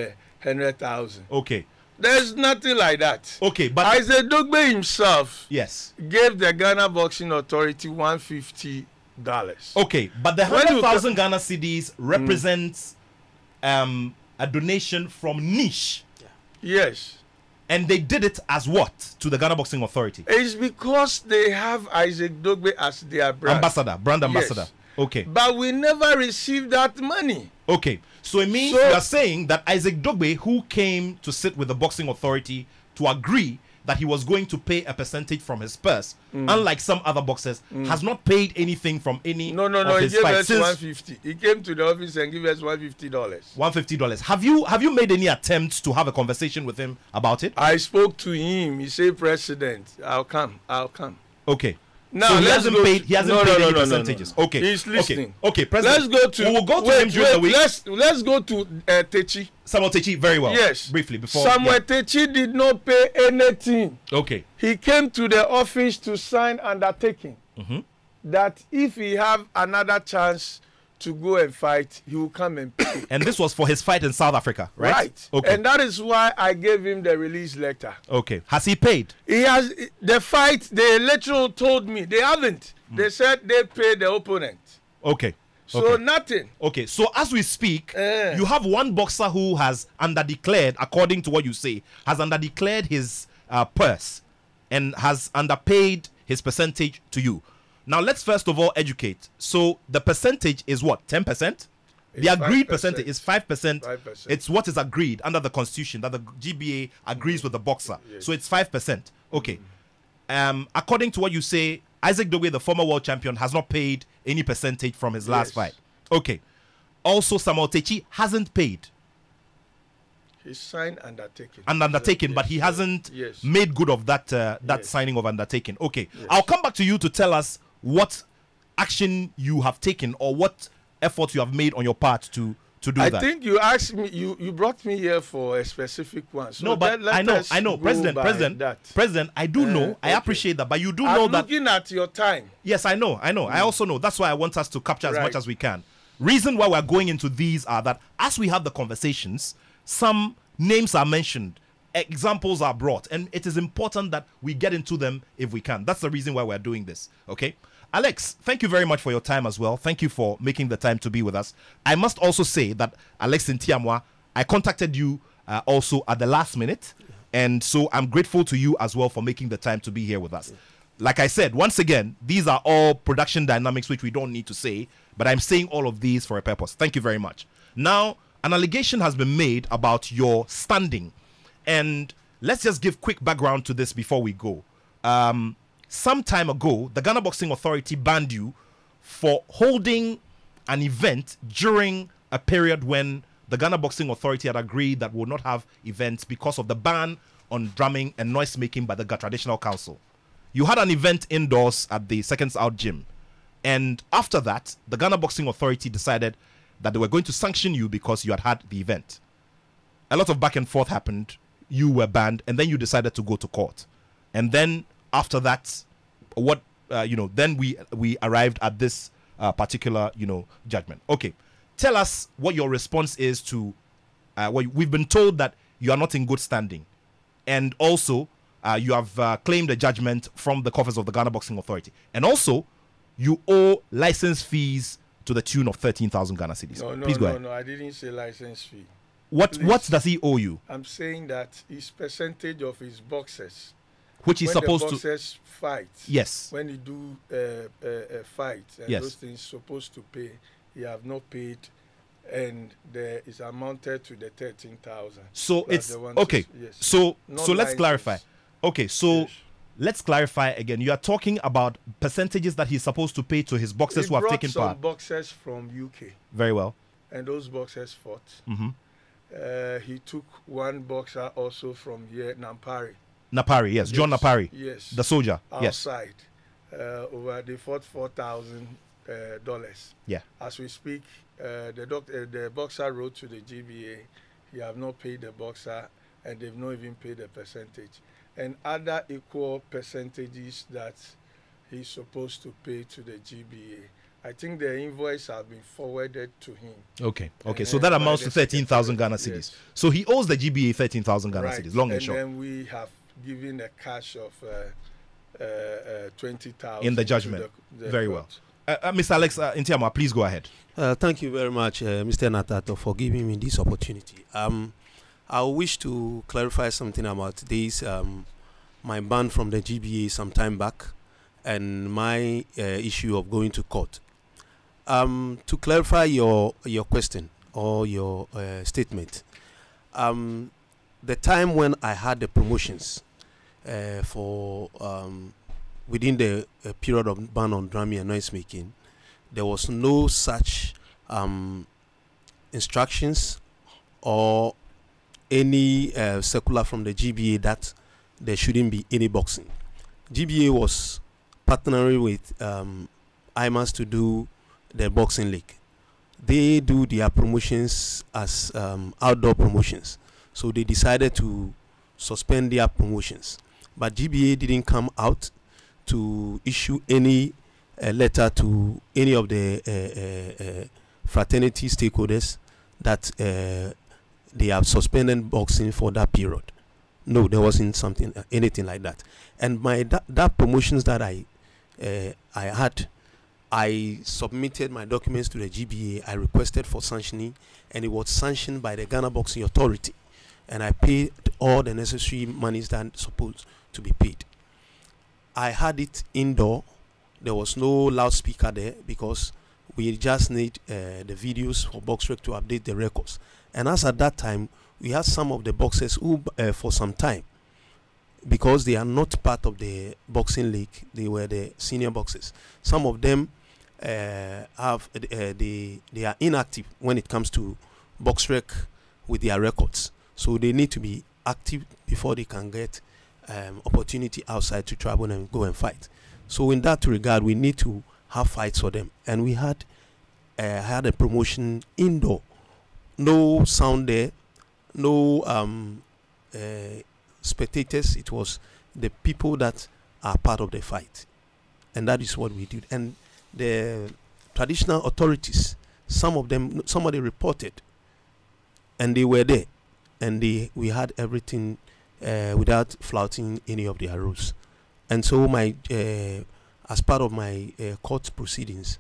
100,000. Okay. There's nothing like that. Okay, but Isaac Dogbe himself gave the Ghana Boxing Authority $150. Okay, but the 100,000 Ghana cedis represents a donation from Nish. Yes. And they did it as what to the Ghana Boxing Authority? It's because they have Isaac Dogbe as their brand ambassador. Okay. But we never received that money. Okay. So it means you are saying that Isaac Dogbe, who came to sit with the Boxing Authority to agree that he was going to pay a percentage from his purse, unlike some other boxers, has not paid anything from any No, he gave us $150. He came to the office and gave us $150. $150. Have you made any attempts to have a conversation with him about it? I spoke to him. He said, President, I'll come. Okay. Now so he hasn't paid any percentages. No. Okay. He's listening. Okay, President. We will go to him during the week. Let's go to Techi. Samuel Techi, very well. Yes. Briefly before. Samuel Techi did not pay anything. Okay. He came to the office to sign undertaking that if he have another chance to go and fight, he will come and pay. And this was for his fight in South Africa, right? Right. Okay. And that is why I gave him the release letter. Okay. Has he paid? He has. The fight, the electoral told me they haven't. They said they paid the opponent. Okay. So nothing. Okay. So as we speak, you have one boxer who has underdeclared, according to what you say, has underdeclared his purse and has underpaid his percentage to you. Now, let's first of all educate. So, the percentage is what? 10%? The agreed 5%. Percentage is 5%. 5%. It's what is agreed under the constitution that the GBA agrees with the boxer. Yes. So, it's 5%. Okay. According to what you say, Isaac Dogbe, the former world champion, has not paid any percentage from his last fight. Okay. Also, Samuel Techi hasn't paid. He signed undertaking. But he hasn't made good of that signing of undertaking. Okay. Yes. I'll come back to you to tell us what action you have taken or what effort you have made on your part to do that. I think you asked me, you brought me here for a specific one. So no, but I know. President, I do know. I appreciate that. But you do know that. I'm looking at your time. Yes, I know. I also know. That's why I want us to capture as much as we can. Reason why we're going into these are that as we have the conversations, some names are mentioned, examples are brought, and it is important that we get into them if we can. That's the reason why we're doing this. Okay? Alex, thank you very much for your time as well. Thank you for making the time to be with us. I must also say that, Alex Ntiamwa, I contacted you also at the last minute, and so I'm grateful to you as well for making the time to be here with us. Like I said, once again, these are all production dynamics which we don't need to say, but I'm saying all of these for a purpose. Thank you very much. Now, an allegation has been made about your standing, and let's just give quick background to this before we go. Some time ago, the Ghana Boxing Authority banned you for holding an event during a period when the Ghana Boxing Authority had agreed that would not have events because of the ban on drumming and noise making by the Traditional Council. You had an event indoors at the Seconds Out Gym, and after that, the Ghana Boxing Authority decided that they were going to sanction you because you had the event. A lot of back and forth happened. You were banned, and then you decided to go to court. And then after that, then we arrived at this particular, judgment. Okay, tell us what your response is to what we've been told that you are not in good standing, and also you have claimed a judgment from the coffers of the Ghana Boxing Authority, and also you owe license fees to the tune of 13,000 Ghana cedis. Please go ahead. No, I didn't say license fee. What does he owe you? I'm saying that his percentage of his boxes, which he's supposed to fight. Yes. When he do a fight and those things supposed to pay, he have not paid, and there is amounted to the 13,000. So it's okay. So let's clarify. Okay, so let's clarify again. You are talking about percentages that he's supposed to pay to his boxers who have taken part. He brought some boxers from UK. Very well. And those boxers fought. He took one boxer also from here, Napari, yes. John Napari. Yes. The soldier. Outside. Over they fought 4,000 Yeah. As we speak, the boxer wrote to the GBA. He have not paid the boxer, and they've not even paid the percentage. And other equal percentages that he's supposed to pay to the GBA. I think the invoice has been forwarded to him. Okay. So that amounts to 13,000 Ghana cedis. Yes. So he owes the GBA 13,000 Ghana cedis, long and short. And then we have given a cash of 20,000 in the judgment. Very court. Well. Mr. Alex Ntiama, please go ahead. Thank you very much, Mr. Nathaniel, for giving me this opportunity. I wish to clarify something about this, my ban from the GBA some time back, and my issue of going to court. To clarify your question or your statement, the time when I had the promotions for within the period of ban on drumming and noise making, there was no such instructions or any circular from the GBA that there shouldn't be any boxing. GBA was partnering with IMAS to do the boxing league. They do their promotions as outdoor promotions, so they decided to suspend their promotions. But GBA didn't come out to issue any letter to any of the fraternity stakeholders that they have suspended boxing for that period. No, there wasn't anything like that. And that promotions that I had, I submitted my documents to the GBA. I requested for sanctioning, and it was sanctioned by the Ghana Boxing Authority. And I paid all the necessary monies that supposed to be paid. I had it indoor. There was no loudspeaker there because we just need the videos for BoxRec to update the records. And as at that time, we had some of the boxers who, for some time, because they are not part of the boxing league, they were the senior boxers. Some of them they are inactive when it comes to BoxRec with their records. So they need to be active before they can get opportunity outside to travel and go and fight. So in that regard, we need to have fights for them. And we had a promotion indoor. No sound there, no spectators. It was the people that are part of the fight. And that is what we did. And the traditional authorities, somebody reported, and they were there. And we had everything without flouting any of their rules. And so as part of my court proceedings,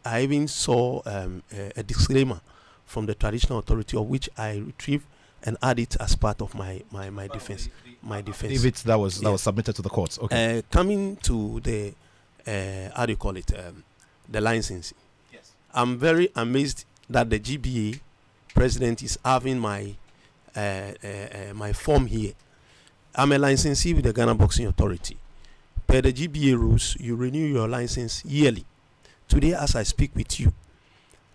I even saw a disclaimer from the traditional authority, of which I retrieved and added as part of my defense. My defense. If it's that was submitted to the courts. Okay. Coming to the how do you call it? The licensing. Yes. I'm very amazed that the GBA president is having my form here. I'm a licensee with the Ghana Boxing Authority. Per the GBA rules, you renew your license yearly. Today, as I speak with you,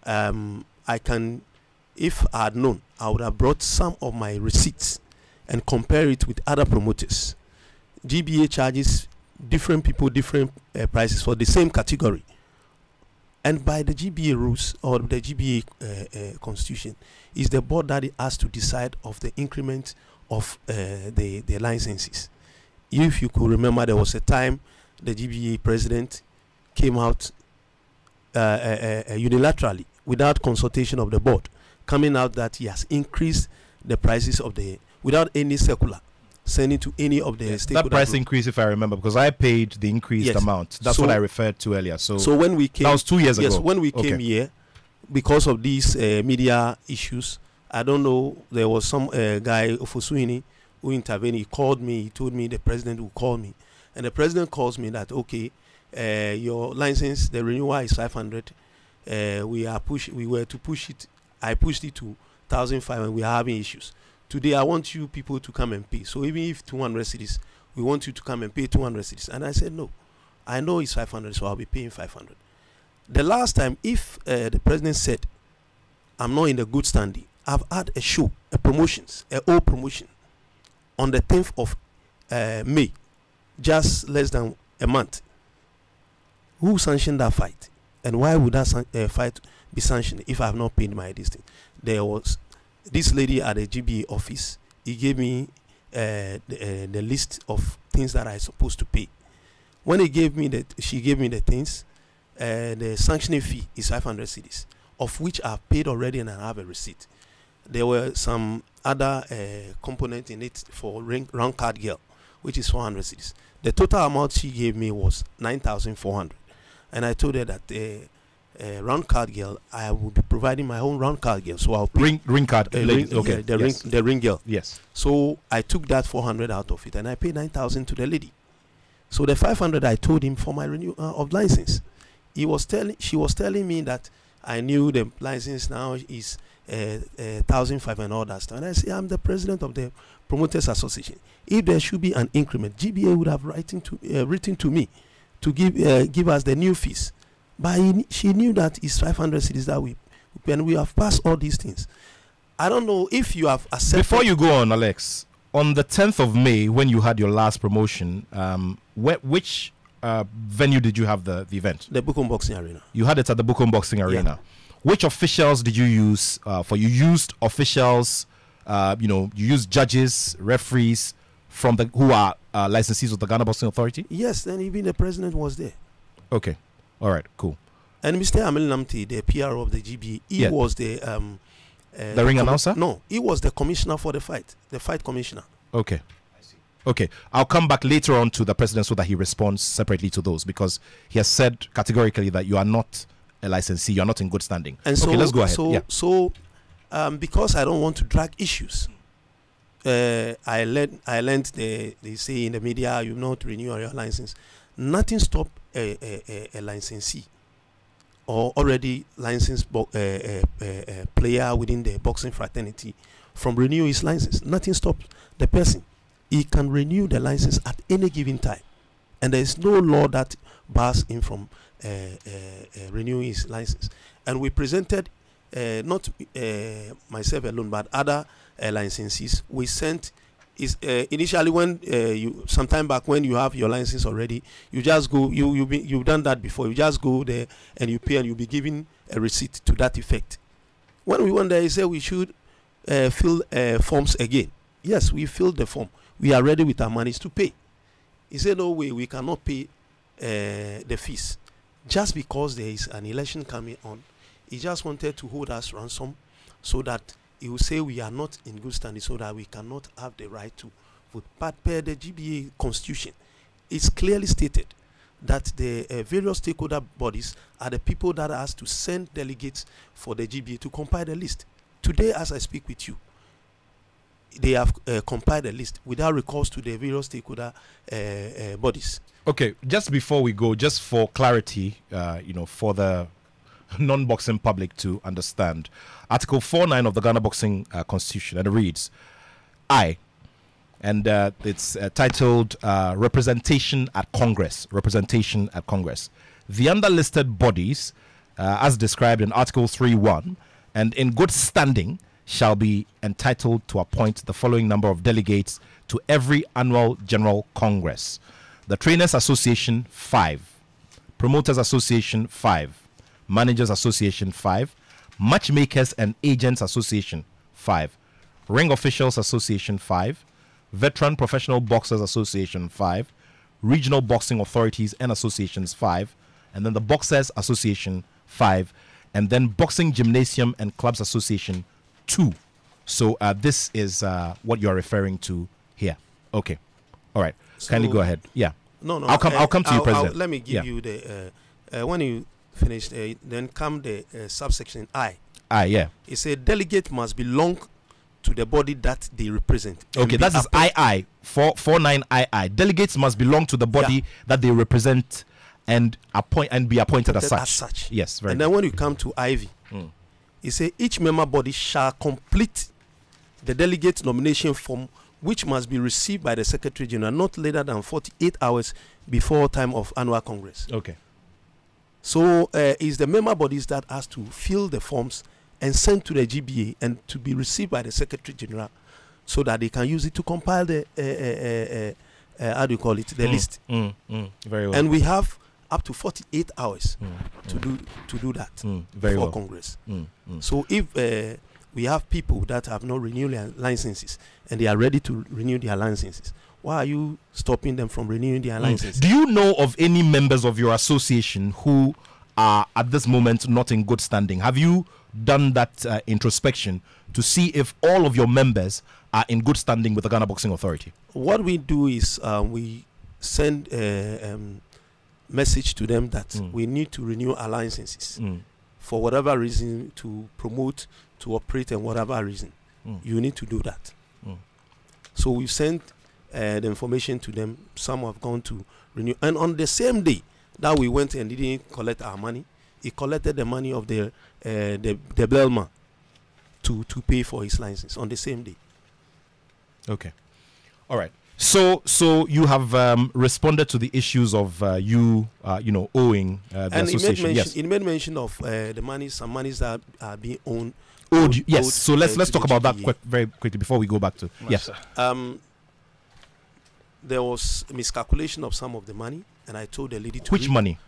I can, if I had known, I would have brought some of my receipts and compare it with other promoters. GBA charges different people different prices for the same category. And by the GBA rules or the GBA constitution, is the board that has to decide of the increment of the licenses. If you could remember, there was a time the GBA president came out unilaterally without consultation of the board, coming out that he has increased the prices of without any circular sending to any of the stakeholders. That price increase, if I remember, because I paid the increased amount. That's what I referred to earlier. So when we came, that was 2 years ago. Yes, when we came here, because of these media issues, I don't know, there was some guy, Oluwaseun, who intervened. He called me. He told me the president would call me. And the president calls me that, okay, your license, the renewal is 500. We were to push it. I pushed it to 1,500 and we are having issues. Today, I want you people to come and pay. So even if 200 cedis, we want you to come and pay 200 cedis. And I said, no, I know it's 500, so I'll be paying 500. The last time, if the president said, I'm not in the good standing, I've had a show, a old promotion, on the 10th of May, just less than a month. Who sanctioned that fight? And why would that fight be sanctioned if I have not paid my distance? There was this lady at the GBA office. He gave me the list of things that I supposed to pay. When she gave me the things, the sanctioning fee is 500 cedis, of which I've paid already and I have a receipt. There were some other component in it for round card girl, which is 400 cedis. The total amount she gave me was 9,400, and I told her that round card girl, I will be providing my own round card girl, so I'll pay ring card. Okay, yeah, the ring girl. Yes. So I took that 400 out of it, and I paid 9,000 to the lady. So the 500 I told him for my renewal of license. She was telling me that I knew the license now is 1,500 and all that stuff. And I say, I'm the president of the Promoters Association. If there should be an increment, GBA would have written to me to give us the new fees. But she knew that it's 500 cedis that when we have passed all these things. I don't know if you have accepted. Before you go on, Alex, on the 10th of May, when you had your last promotion, which venue did you have the event? The Bukom Boxing Arena. You had it at the Bukom Boxing Arena. Yeah. Which officials did you use for? You used officials, you used judges, referees from who are licensees of the Ghana Boxing Authority? Yes, then even the president was there. Okay. All right, cool. And Mr. Amel Namti, the PR of the GBA, he was the ring announcer? No, he was the commissioner for the fight commissioner. Okay. I see. Okay, I'll come back later on to the president so that he responds separately to those, because he has said categorically that you are not a licensee, you are not in good standing. And so, okay, let's go ahead. So because I don't want to drag issues, I learned they say in the media, you not renew your license. Nothing stop a licensee or already licensed player within the boxing fraternity from renew his license. Nothing stops the person. He can renew the license at any given time, and there is no law that bars him from renewing his license. And we presented, not myself alone, but other licensees. We sent initially when some time back, when you have your license already, you just go. You've done that before. You just go there and you pay, and you'll be given a receipt to that effect. When we went there, he said we should fill forms again. Yes, we filled the form. We are ready with our monies to pay. He said, no way, we cannot pay the fees just because there is an election coming on. He just wanted to hold us ransom so that he will say we are not in good standing, so that we cannot have the right to vote. But per the GBA constitution, it's clearly stated that the various stakeholder bodies are the people that are asked to send delegates for the GBA to compile the list. Today, as I speak with you, they have compiled a list without recourse to the various stakeholder bodies. Okay, just before we go, just for clarity, for the non-boxing public to understand, Article 49 of the Ghana Boxing Constitution, and it reads, it's titled Representation at Congress. Representation at Congress. The underlisted bodies, as described in Article 3.1, and in good standing, shall be entitled to appoint the following number of delegates to every annual General Congress. The Trainers Association, 5. Promoters Association, 5. Managers Association, 5. Matchmakers and Agents Association, 5. Ring Officials Association, 5. Veteran Professional Boxers Association, 5. Regional Boxing Authorities and Associations, 5. And then the Boxers Association, 5. And then Boxing Gymnasium and Clubs Association, 2. So this is what you're referring to here. Okay. All right. So kindly go ahead. Yeah. No. I'll come to you, President. Let me give you the when you finish, then come the subsection I. Yeah. It said delegate must belong to the body that they represent. Okay, that is II 49 II. Delegates must belong to the body that they represent and be appointed as such. Yes, very. And then when you come to IV, it says each member body shall complete the delegate nomination form, which must be received by the Secretary General not later than 48 hours before time of annual Congress. Okay. So it's the member bodies that has to fill the forms and send to the GBA and to be received by the Secretary General so that they can use it to compile the how do you call it, the list. Very well. And we have up to 48 hours to do that Very before well. Congress. So if we have people that have not renewed their licenses and they are ready to renew their licenses, why are you stopping them from renewing their licenses? Do you know of any members of your association who are at this moment not in good standing? Have you done that introspection to see if all of your members are in good standing with the Ghana Boxing Authority? What we do is we send a message to them that we need to renew our licenses for whatever reason, to promote, to operate, and whatever reason. You need to do that. So we sent the information to them. Some have gone to renew, and on the same day that we went and didn't collect our money, he collected the money of the bellman to pay for his license on the same day. Okay. All right. So you have responded to the issues of owing the and association. He made mention of the money, some monies that are being owed. Yes. So let's to talk the about GBA. that very quickly before we go back to yes. There was a miscalculation of some of the money, and I told the lady to Which money?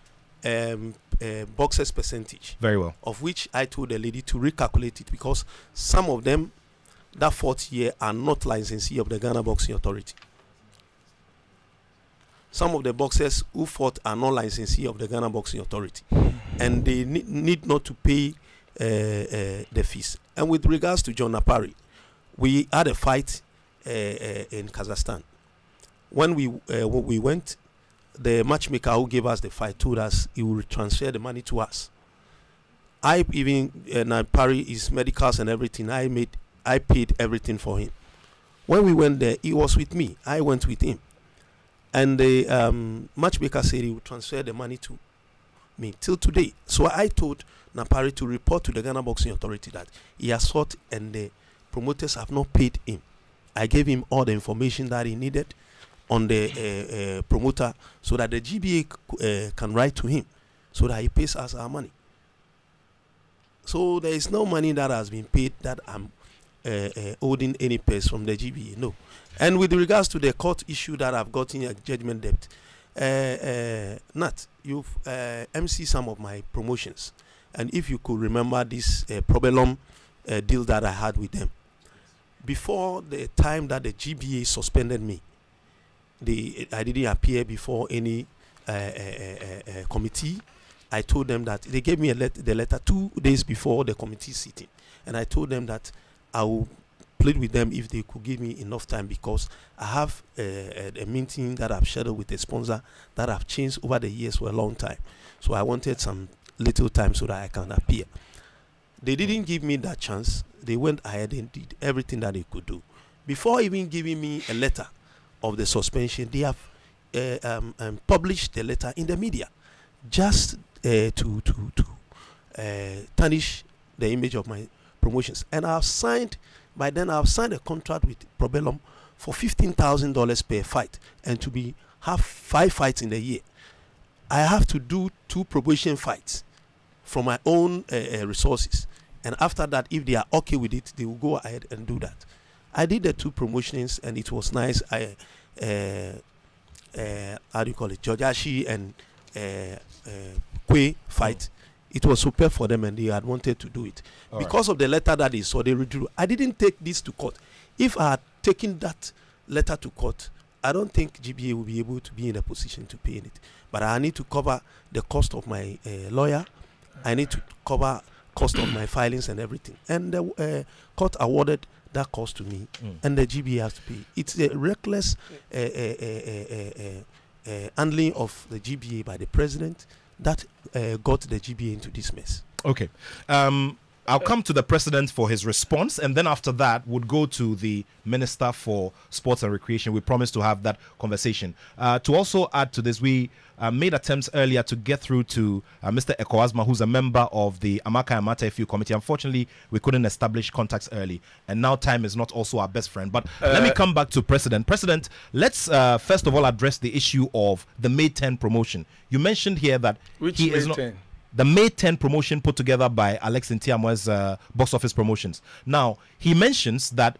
boxers percentage. Very well. Of which I told the lady to recalculate it, because some of them that fourth year are not licensee of the Ghana Boxing Authority. Some of the boxers who fought are not licensee of the Ghana Boxing Authority, and they need not to pay the fees. And with regards to John Napari, we had a fight in Kazakhstan. When we went, the matchmaker who gave us the fight told us he would transfer the money to us. I even Napari, his medicals and everything, I paid everything for him. When we went there, he was with me. I went with him. And the matchmaker said he would transfer the money to me till today. So I told Napari to report to the Ghana Boxing Authority that he has sought and the promoters have not paid him. I gave him all the information that he needed on the promoter, so that the GBA can write to him so that he pays us our money. So there is no money that has been paid that I'm owing any pay from the GBA, no. And with regards to the court issue that I've gotten a judgment debt, Nat, you've MC some of my promotions, and if you could remember this problem deal that I had with them, before the time that the GBA suspended me, I didn't appear before any committee. I told them that they gave me the letter 2 days before the committee sitting, and I told them that I will plead with them if they could give me enough time, because I have a meeting that I've scheduled with a sponsor that I've changed over the years for a long time. So I wanted some little time so that I can appear. They didn't give me that chance. They went ahead and did everything that they could do. Before even giving me a letter of the suspension, they have published the letter in the media just to tarnish the image of my promotions. And by then I've signed a contract with Probellum for $15,000 per fight, and to have 5 fights in a year. I have to do 2 probation fights from my own resources, and after that, if they are okay with it, they will go ahead and do that. I did the 2 promotions, and it was nice. How do you call it, Georgiashi and Kwe fight. It was super for them, and they had wanted to do it. Because of the letter that they saw, they withdrew. I didn't take this to court. If I had taken that letter to court, I don't think GBA will be able to be in a position to pay it. But I need to cover the cost of my lawyer. I need to cover cost of my filings and everything. And the court awarded that cost to me, and the GBA has to pay. It's a reckless handling of the GBA by the president that got the GBA into this mess. Okay. I'll come to the president for his response, and then after that, would go to the Minister for Sports and Recreation. We promised to have that conversation. To also add to this, we made attempts earlier to get through to Mr. Ekoazma, who's a member of the Amaka Amata FU committee. Unfortunately, we couldn't establish contacts early, and now time is not also our best friend. But let me come back to President. President, let's first of all address the issue of the May 10 promotion. You mentioned here that he is not... The May 10 promotion put together by Alex Ntiamwe's box office promotions. Now, he mentions that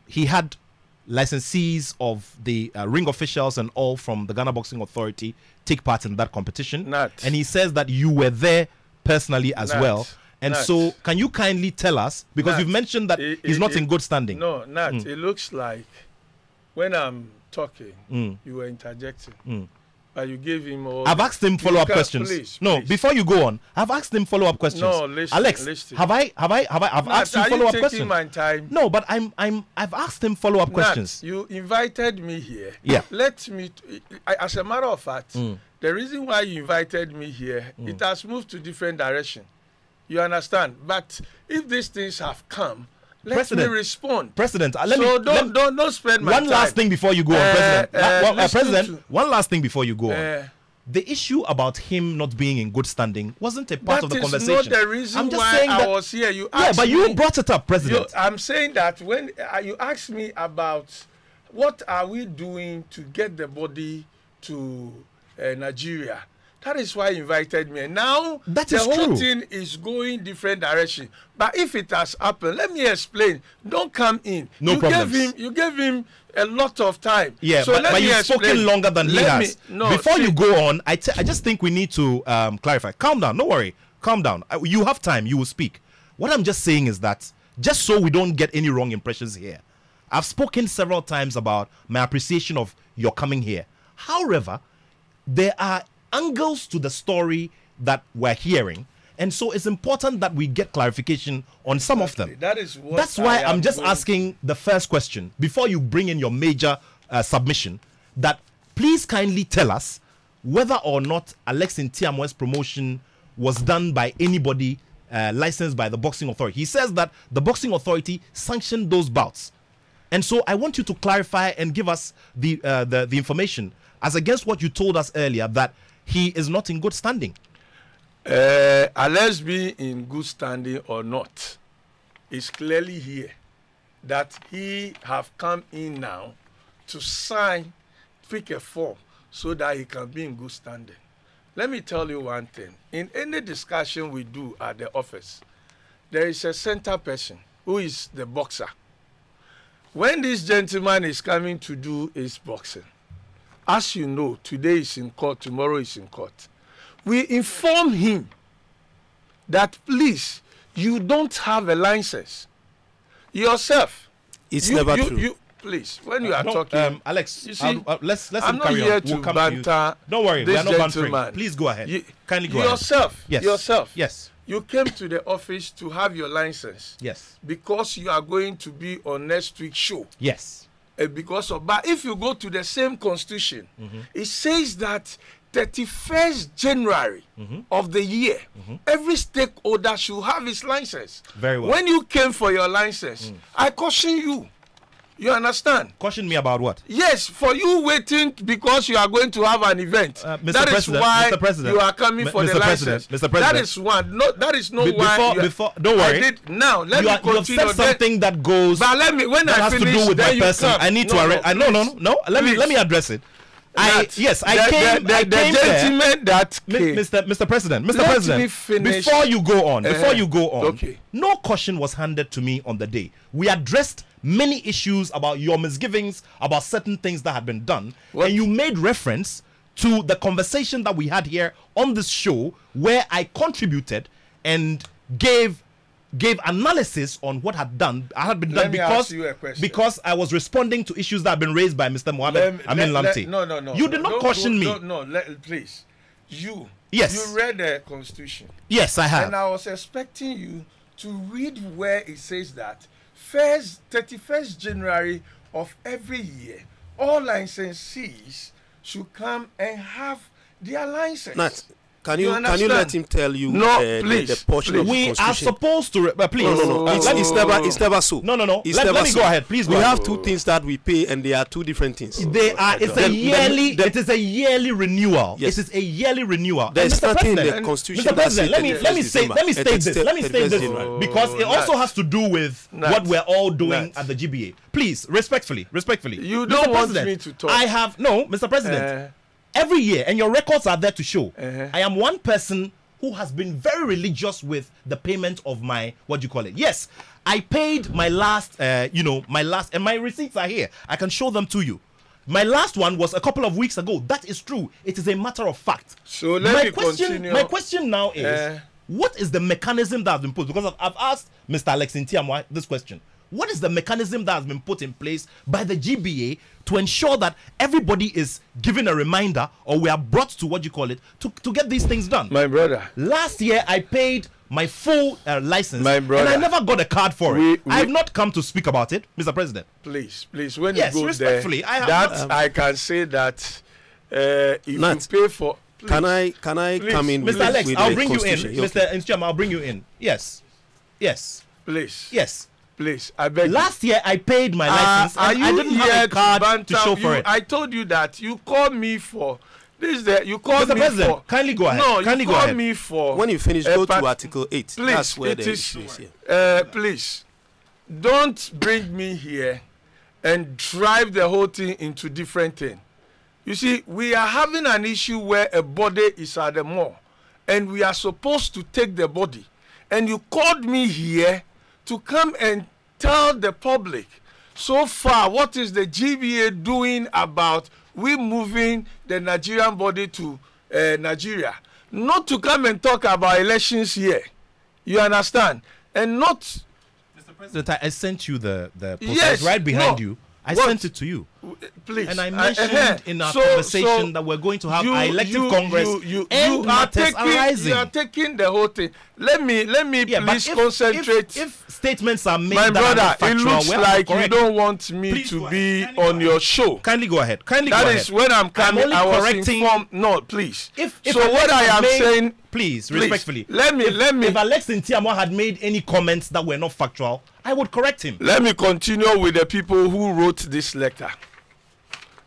he had licensees of the ring officials and all from the Ghana Boxing Authority take part in that competition. And he says that you were there personally as well. And so can you kindly tell us, because you've mentioned that he's not in good standing. No, it looks like when I'm talking, you were interjecting. But you gave him all. I've asked him follow-up questions. Please. Before you go on, I've asked him follow-up questions. No, listen, Alex, listen. have I asked you follow-up questions? My time? No, but I've asked him follow-up questions. You invited me here. Yeah. Let me. As a matter of fact, the reason why you invited me here, it has moved to different direction. You understand? But if these things have come, let me respond. President, don't spend my time. One last thing before you go on, President. President, one last thing before you go on. The issue about him not being in good standing wasn't a part of the conversation. That is not the reason I'm just why saying I that, was here. You yeah, but you brought it up, President. I'm saying that when you asked me about what are we doing to get the body to Nigeria, that is why he invited me. Now the whole thing is going different direction. But if it has happened, let me explain. Don't come in. No problems. You gave him a lot of time. Yeah, so but you've spoken longer than he has. Before you go on, I just think we need to clarify. Calm down. Don't worry. Calm down. You have time. You will speak. What I'm just saying is that, just so we don't get any wrong impressions here, I've spoken several times about my appreciation of your coming here. However, there are angles to the story that we're hearing, and so it's important that we get clarification on some of them. That's why I'm just asking the first question before you bring in your major submission, that please kindly tell us whether or not Alex Ntiamoe's promotion was done by anybody licensed by the Boxing Authority. He says that the Boxing Authority sanctioned those bouts, and so I want you to clarify and give us the information as against what you told us earlier, that he is not in good standing. Let's be in good standing or not, it's clearly here that he have come in now to sign, pick a form so that he can be in good standing. Let me tell you one thing. In any discussion we do at the office, there is a center person who is the boxer. When this gentleman is coming to do his boxing, as you know, today is in court, tomorrow is in court. We inform him that, please, you don't have a license. Yourself. It's never true. Please, when you are talking... Alex, you see, let's I'm not here to banter. Don't worry, we are not bantering. Please go ahead. Kindly go ahead. Yourself. Yes. You came to the office to have your license. Yes. Because you are going to be on next week's show. Yes. But if you go to the same constitution, it says that 31st January of the year, every stakeholder should have his license. Very well. When you came for your license, I caution you. You understand? Caution me about what? Yes, for you waiting because you are going to have an event. Mr. That President, is why Mr. President, you are coming for the license. Mr. President, that is one. No, that is not why. Don't worry. Now let me continue. You have said something that goes. But let me. When that I has finish, to do with my person. I need to. No. Let me address it. I came the gentleman that came. Mr. President, me finish. Before you go on, okay. No caution was handed to me on the day. We addressed many issues about your misgivings about certain things that had been done, and you made reference to the conversation that we had here on this show, where I contributed and gave analysis on what had been done because I was responding to issues that have been raised by Mr. Mohammed Amin Lamte. No. You did not caution me. No, please. You Yes. You read the Constitution. Yes, I have. And I was expecting you to read where it says that 31st January of every year, all licensees should come and have their license. Nat, can you let him tell you the portion of the we Constitution? are supposed to please. No. It's never so. No. Let me go ahead. Please go ahead. We have two things that we pay, and they are two different things. They are. It is a yearly renewal. Yes. It is a yearly renewal. There is nothing in the Constitution. Mr. President, let me state this because it also has to do with what we're all doing at the GBA. Please, respectfully. You don't want me to talk. I have Mr. President. Every year, and your records are there to show, I am one person who has been very religious with the payment of my, what do you call it? Yes, I paid my last, and my receipts are here. I can show them to you. My last one was a couple of weeks ago. That is true. It is a matter of fact. So let me continue. My question now is, what is the mechanism that has been put? Because I've asked Mr. Alex Ntiamwa this question. What is the mechanism that has been put in place by the GBA to ensure that everybody is given a reminder, or we are brought to, what you call it, to get these things done? My brother. Last year, I paid my full license, my brother, and I never got a card for it. I have not come to speak about it, Mr. President. Please, when yes, you go respectfully, there, I can say that if you pay for... Please. Can I come in? Mr. Alex, I'll bring you in. Mr. Ntiamwa, I'll bring you in. Yes. Please. Yes. Please, I beg. Last year I paid my license and I didn't have a card to show for it. I told you that. You called me for this. You called Mr. me President, for. Kindly go ahead. No, kindly you called me for. When you finish, go to Article 8. Please, that's where the issue is here. Please, don't bring me here and drive the whole thing into different thing. You see, we are having an issue where a body is at the mall, and we are supposed to take the body, and you called me here to come and tell the public, so far, what is the GBA doing about we moving the Nigerian body to Nigeria? Not to come and talk about elections here. You understand? And not... Mr. President, I sent you the poster right behind you. I sent it to you. Please. And I mentioned in our conversation that we're going to have our elective congress and matters arising. You are taking the whole thing. Let me please concentrate. If statements are made, my brother, factual, it looks like you don't want me please to be on your show. Kindly go ahead. That is when I'm coming. I was informed. No, please. If so what I am saying, please, respectfully, let me. If Alex Ntiamwa had made any comments that were not factual, I would correct him. Let me continue with the people who wrote this letter.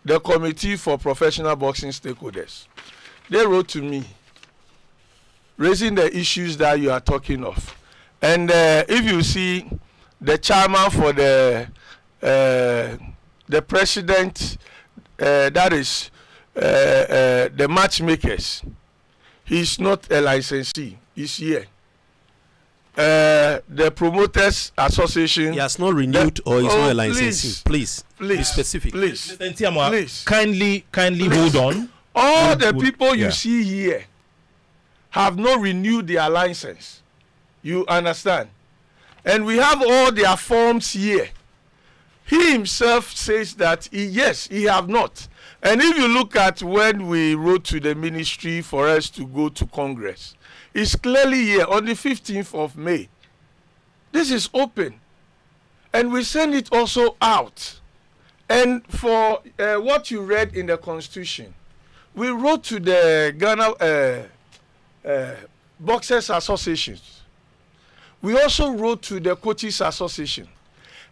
The Committee for Professional Boxing Stakeholders. They wrote to me, raising the issues that you are talking of. And if you see the chairman for the president, that is the matchmakers, he's not a licensee, he's here. The Promoters Association. He has not renewed or is not a licensee. Please, be specific. Please, Mr. Ntiamwa, kindly hold on. All the people you see here have not renewed their license. You understand? And we have all their forms here. He himself says that he have not. And if you look at when we wrote to the ministry for us to go to Congress, it's clearly here on the 15th of May. This is open. And we send it also out. And for what you read in the Constitution, we wrote to the Ghana Boxers Associations. We also wrote to the Coaches Association.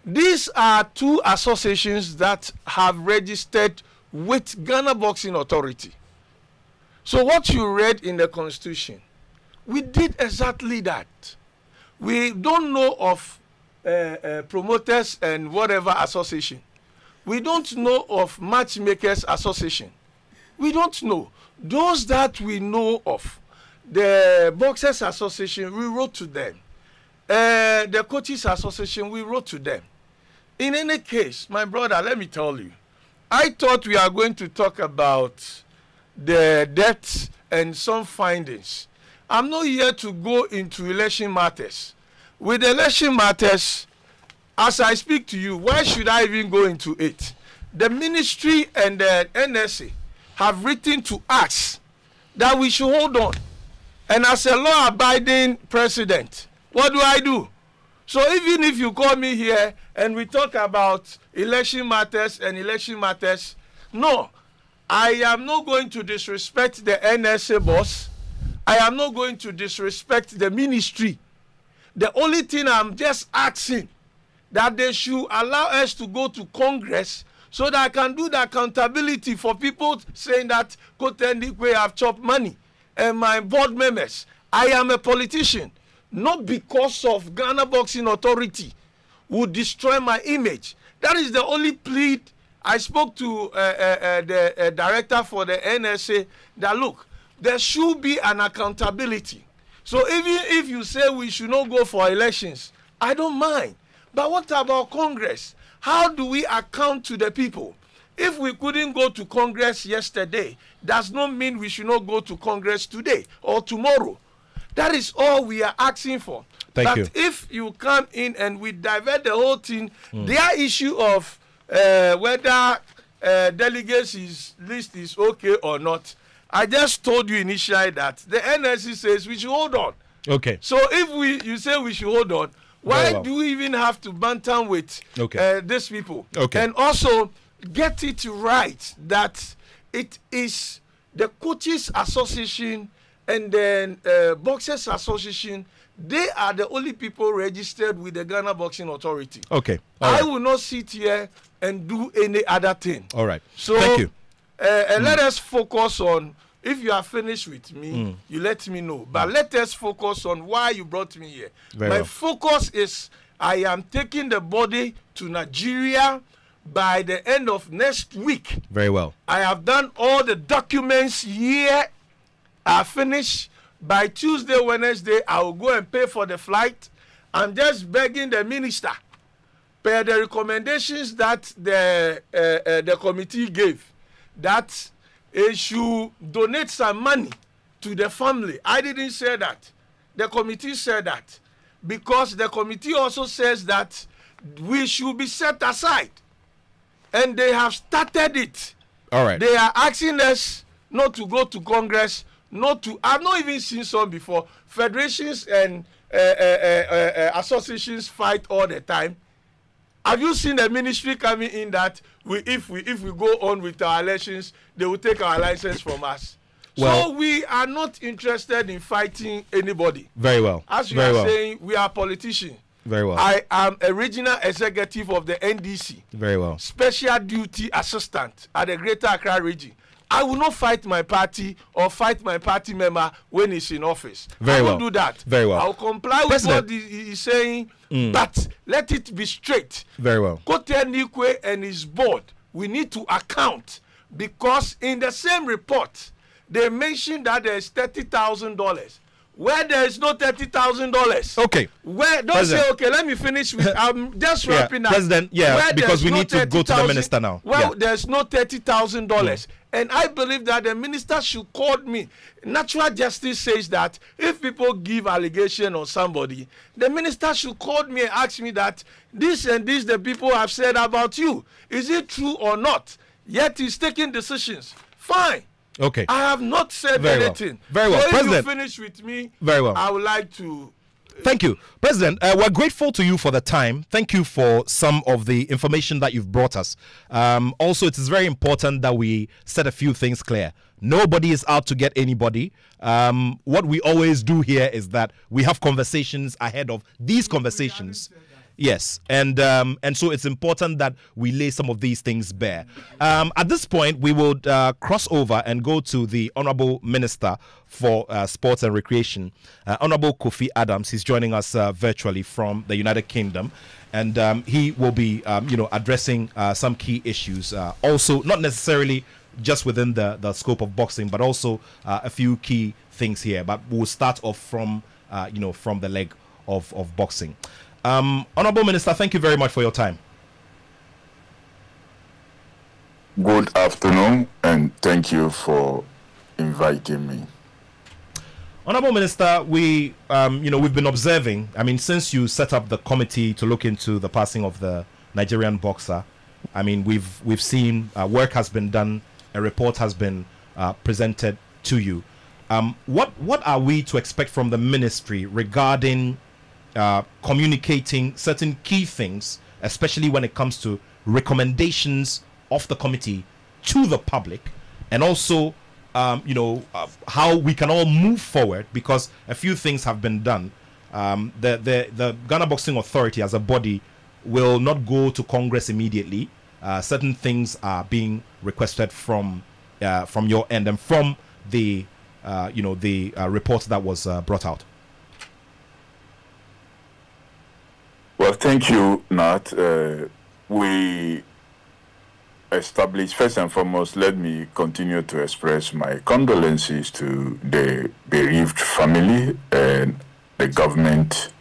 These are two associations that have registered with Ghana Boxing Authority. So what you read in the Constitution, we did exactly that. We don't know of promoters and whatever association. We don't know of matchmakers association. We don't know. Those that we know of, the Boxers Association, we wrote to them. The Coaches Association, we wrote to them. In any case, my brother, let me tell you, I thought we are going to talk about the debts and some findings. I'm not here to go into election matters. With election matters, as I speak to you, why should I even go into it? The ministry and the NSA have written to us that we should hold on. And as a law-abiding president, what do? So even if you call me here and we talk about election matters, no, I am not going to disrespect the NSA boss. I am not going to disrespect the ministry. The only thing I'm just asking, that they should allow us to go to Congress so that I can do the accountability for people saying that Kotendikwe have chopped money. And my board members, I am a politician, not because of Ghana Boxing Authority would destroy my image. That is the only plea. I spoke to the director for the NSA that, look, there should be an accountability. So even if you say we should not go for elections, I don't mind. But what about Congress? How do we account to the people? If we couldn't go to Congress yesterday, does not mean we should not go to Congress today or tomorrow. That is all we are asking for. Thank you. But if you come in and we divert the whole thing, their issue of whether delegates list is okay or not, I just told you initially that the NSC says we should hold on. Okay. So if you say we should hold on, why do we even have to banter with these people? Okay. And also get it right that it is the Coaches Association and then Boxers Association. They are the only people registered with the Ghana Boxing Authority. Okay. I will not sit here and do any other thing. All right. So thank you. Let us focus on, if you are finished with me, you let me know. But let us focus on why you brought me here. My focus is I am taking the body to Nigeria by the end of next week. Very well. I have done all the documents here. I finished. By Tuesday, Wednesday, I will go and pay for the flight. I'm just begging the minister, per the recommendations that the committee gave, that he should donate some money to the family. I didn't say that. The committee said that. Because the committee also says that we should be set aside. And they have started it. All right. They are asking us not to go to Congress, I've not even seen some before. Federations and associations fight all the time. Have you seen the ministry coming in that if we go on with our elections, they will take our license from us? Well, so we are not interested in fighting anybody. Very well. As you are saying, we are politicians. Very well. I am a regional executive of the NDC. Very well. Special duty assistant at the Greater Accra region. I will not fight my party or fight my party member when he's in office. I won't do that. Very well. I'll comply with what he's saying, but let it be straight. Very well. Kote Nikwe and his board, we need to account, because in the same report, they mentioned that there is $30,000. Where there is no $30,000. Okay. Where don't President. Say okay. Let me finish with. I'm just wrapping up. President, because we need to go to the minister now. Well, there's no $30,000, and I believe that the minister should call me. Natural justice says that if people give allegation on somebody, the minister should call me and ask me that this and this the people have said about you. Is it true or not? Yet he's taking decisions. Fine. Okay. I have not said anything. Very well. So President, if you finish with me, very well. I would like to. Thank you. President, we're grateful to you for the time. Thank you for some of the information that you've brought us. Also, it is very important that we set a few things clear. Nobody is out to get anybody. What we always do here is that we have conversations ahead of these conversations. Yes, and so it's important that we lay some of these things bare. At this point, we will cross over and go to the Honourable Minister for Sports and Recreation, Honourable Kofi Adams. He's joining us virtually from the United Kingdom, and he will be, addressing some key issues. Also, not necessarily just within the scope of boxing, but also a few key things here. But we'll start off from, from the leg of boxing. Honourable Minister, thank you very much for your time. Good afternoon, and thank you for inviting me. Honourable Minister, we've been observing, since you set up the committee to look into the passing of the Nigerian boxer, we've seen work has been done, a report has been presented to you. What are we to expect from the ministry regarding communicating certain key things, especially when it comes to recommendations of the committee to the public, and also how we can all move forward, because a few things have been done. The Ghana Boxing Authority as a body will not go to Congress immediately. Certain things are being requested from your end and from the report that was brought out. Well, thank you, Nat. established, first and foremost, let me continue to express my condolences to the bereaved family and the government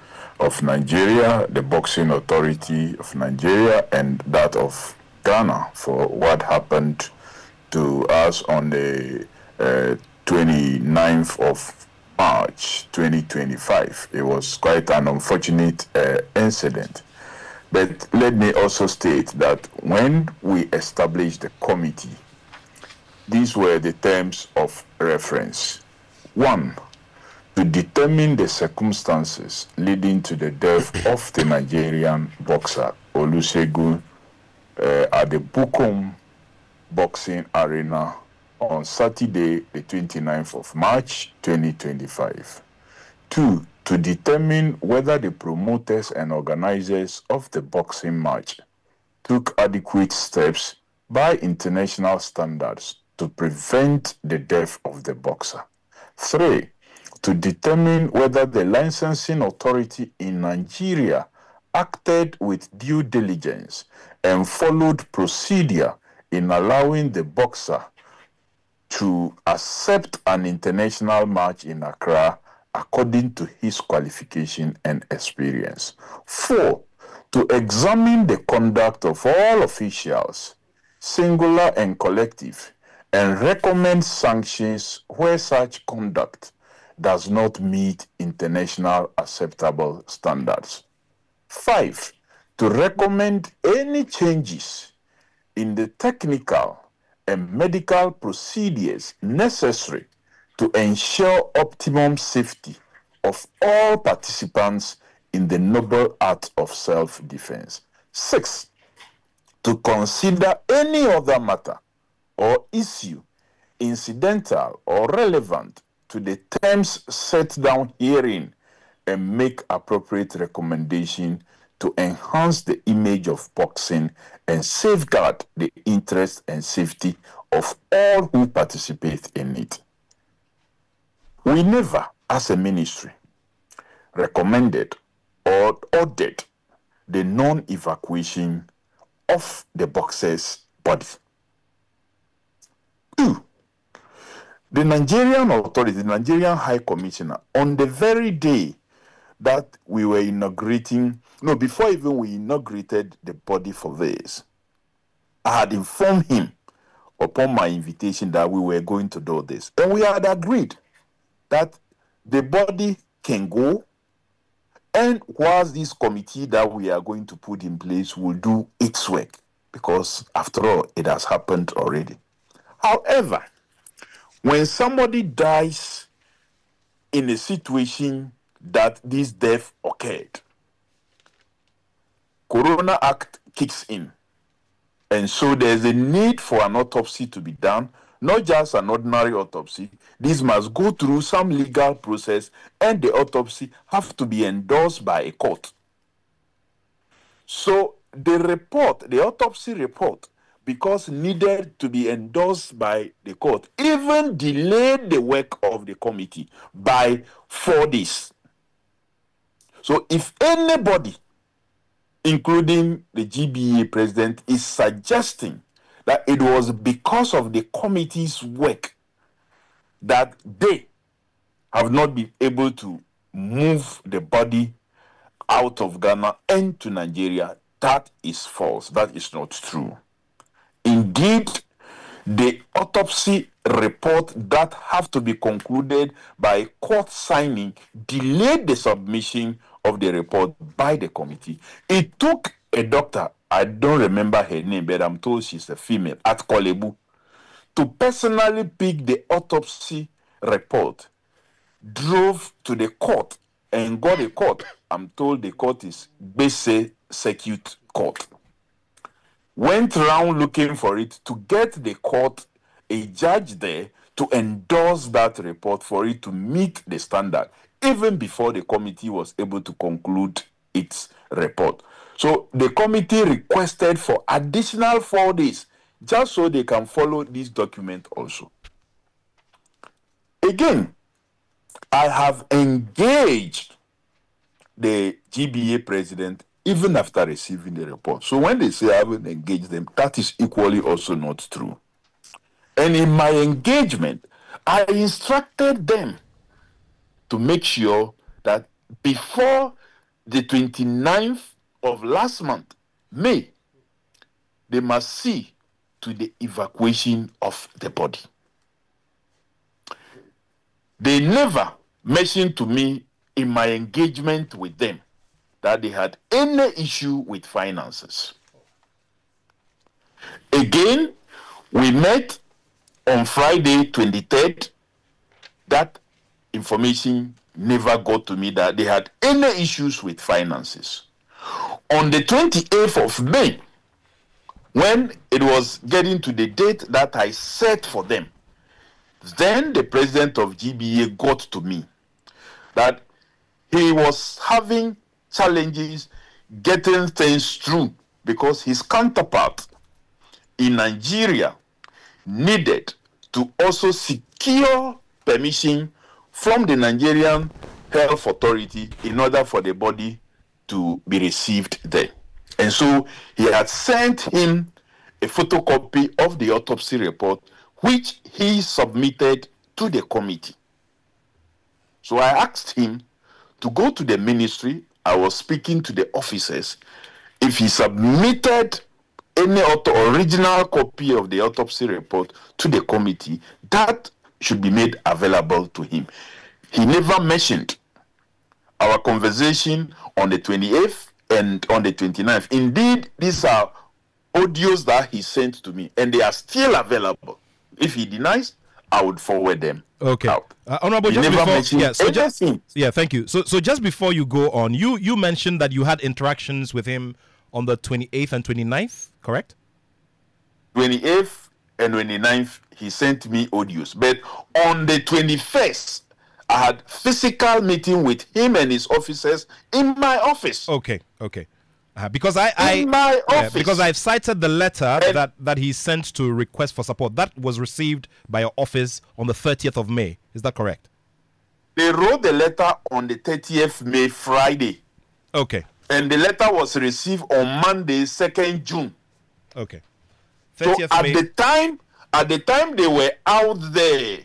of Nigeria, the Boxing Authority of Nigeria, and that of Ghana for what happened to us on the 29th of March 2025. It was quite an unfortunate incident. But let me also state that when we established the committee, these were the terms of reference. One, to determine the circumstances leading to the death of the Nigerian boxer Oluwaseun at the Bukom Boxing Arena on Saturday, the 29th of March 2025. Two, to determine whether the promoters and organizers of the boxing match took adequate steps by international standards to prevent the death of the boxer. Three, to determine whether the licensing authority in Nigeria acted with due diligence and followed procedure in allowing the boxer to accept an international match in Accra according to his qualification and experience. Four, to examine the conduct of all officials, singular and collective, and recommend sanctions where such conduct does not meet international acceptable standards. Five, to recommend any changes in the technical and medical procedures necessary to ensure optimum safety of all participants in the noble art of self-defense. Six, to consider any other matter or issue incidental or relevant to the terms set down herein and make appropriate recommendation to enhance the image of boxing and safeguard the interest and safety of all who participate in it. We never, as a ministry, recommended or ordered the non-evacuation of the boxer's body. Two, the Nigerian authority, the Nigerian High Commissioner, on the very day that we were inaugurating, before even we inaugurated the body for this, I had informed him upon my invitation that we were going to do this. And we had agreed that the body can go, and whilst this committee that we are going to put in place will do its work, because after all, it has happened already. However, when somebody dies in a situation that this death occurred, Corona Act kicks in. And so there's a need for an autopsy to be done, not just an ordinary autopsy. This must go through some legal process, and the autopsy have to be endorsed by a court. So the autopsy report, because needed to be endorsed by the court, even delayed the work of the committee by 4 days. So if anybody, including the GBA president, is suggesting that it was because of the committee's work that they have not been able to move the body out of Ghana and to Nigeria, that is false. That is not true. Indeed, the autopsy report that have to be concluded by court signing delayed the submission of the report by the committee. It took a doctor, I don't remember her name, but I'm told she's a female, at Kolebu, to personally pick the autopsy report, drove to the court and got a court. I'm told the court is Bese Circuit Court. Went around looking for it to get the court, a judge there, to endorse that report for it to meet the standard, even before the committee was able to conclude its report. So the committee requested for additional 4 days, just so they can follow this document also. Again, I have engaged the GBA president even after receiving the report. So when they say I haven't engaged them, that is equally also not true. And in my engagement, I instructed them to make sure that before the 29th of last month, May, they must see to the evacuation of the body. They never mentioned to me in my engagement with them that they had any issue with finances. Again, we met on Friday 23rd. That information never got to me that they had any issues with finances. On the 28th of May, when it was getting to the date that I set for them, then the president of GBA got to me that he was having challenges getting things through because his counterpart in Nigeria needed to also secure permission from the Nigerian Health Authority in order for the body to be received there. And so he had sent him a photocopy of the autopsy report, which he submitted to the committee. So I asked him to go to the ministry. I was speaking to the officers. If he submitted any original copy of the autopsy report to the committee, that should be made available to him. He never mentioned our conversation on the 28th and on the 29th. Indeed, these are audios that he sent to me, and they are still available. If he denies, I would forward them. Okay. Out. Honorable, just before, thank you. So just before you go on, you mentioned that you had interactions with him on the 28th and 29th, correct? 28th and 29th, he sent me audios. But on the 21st, I had physical meeting with him and his officers in my office. Okay. Because because I've cited the letter that he sent to request for support. That was received by your office on the 30th of May. Is that correct? They wrote the letter on the 30th May, Friday. Okay. And the letter was received on Monday, 2nd June. Okay. So at the time they were out there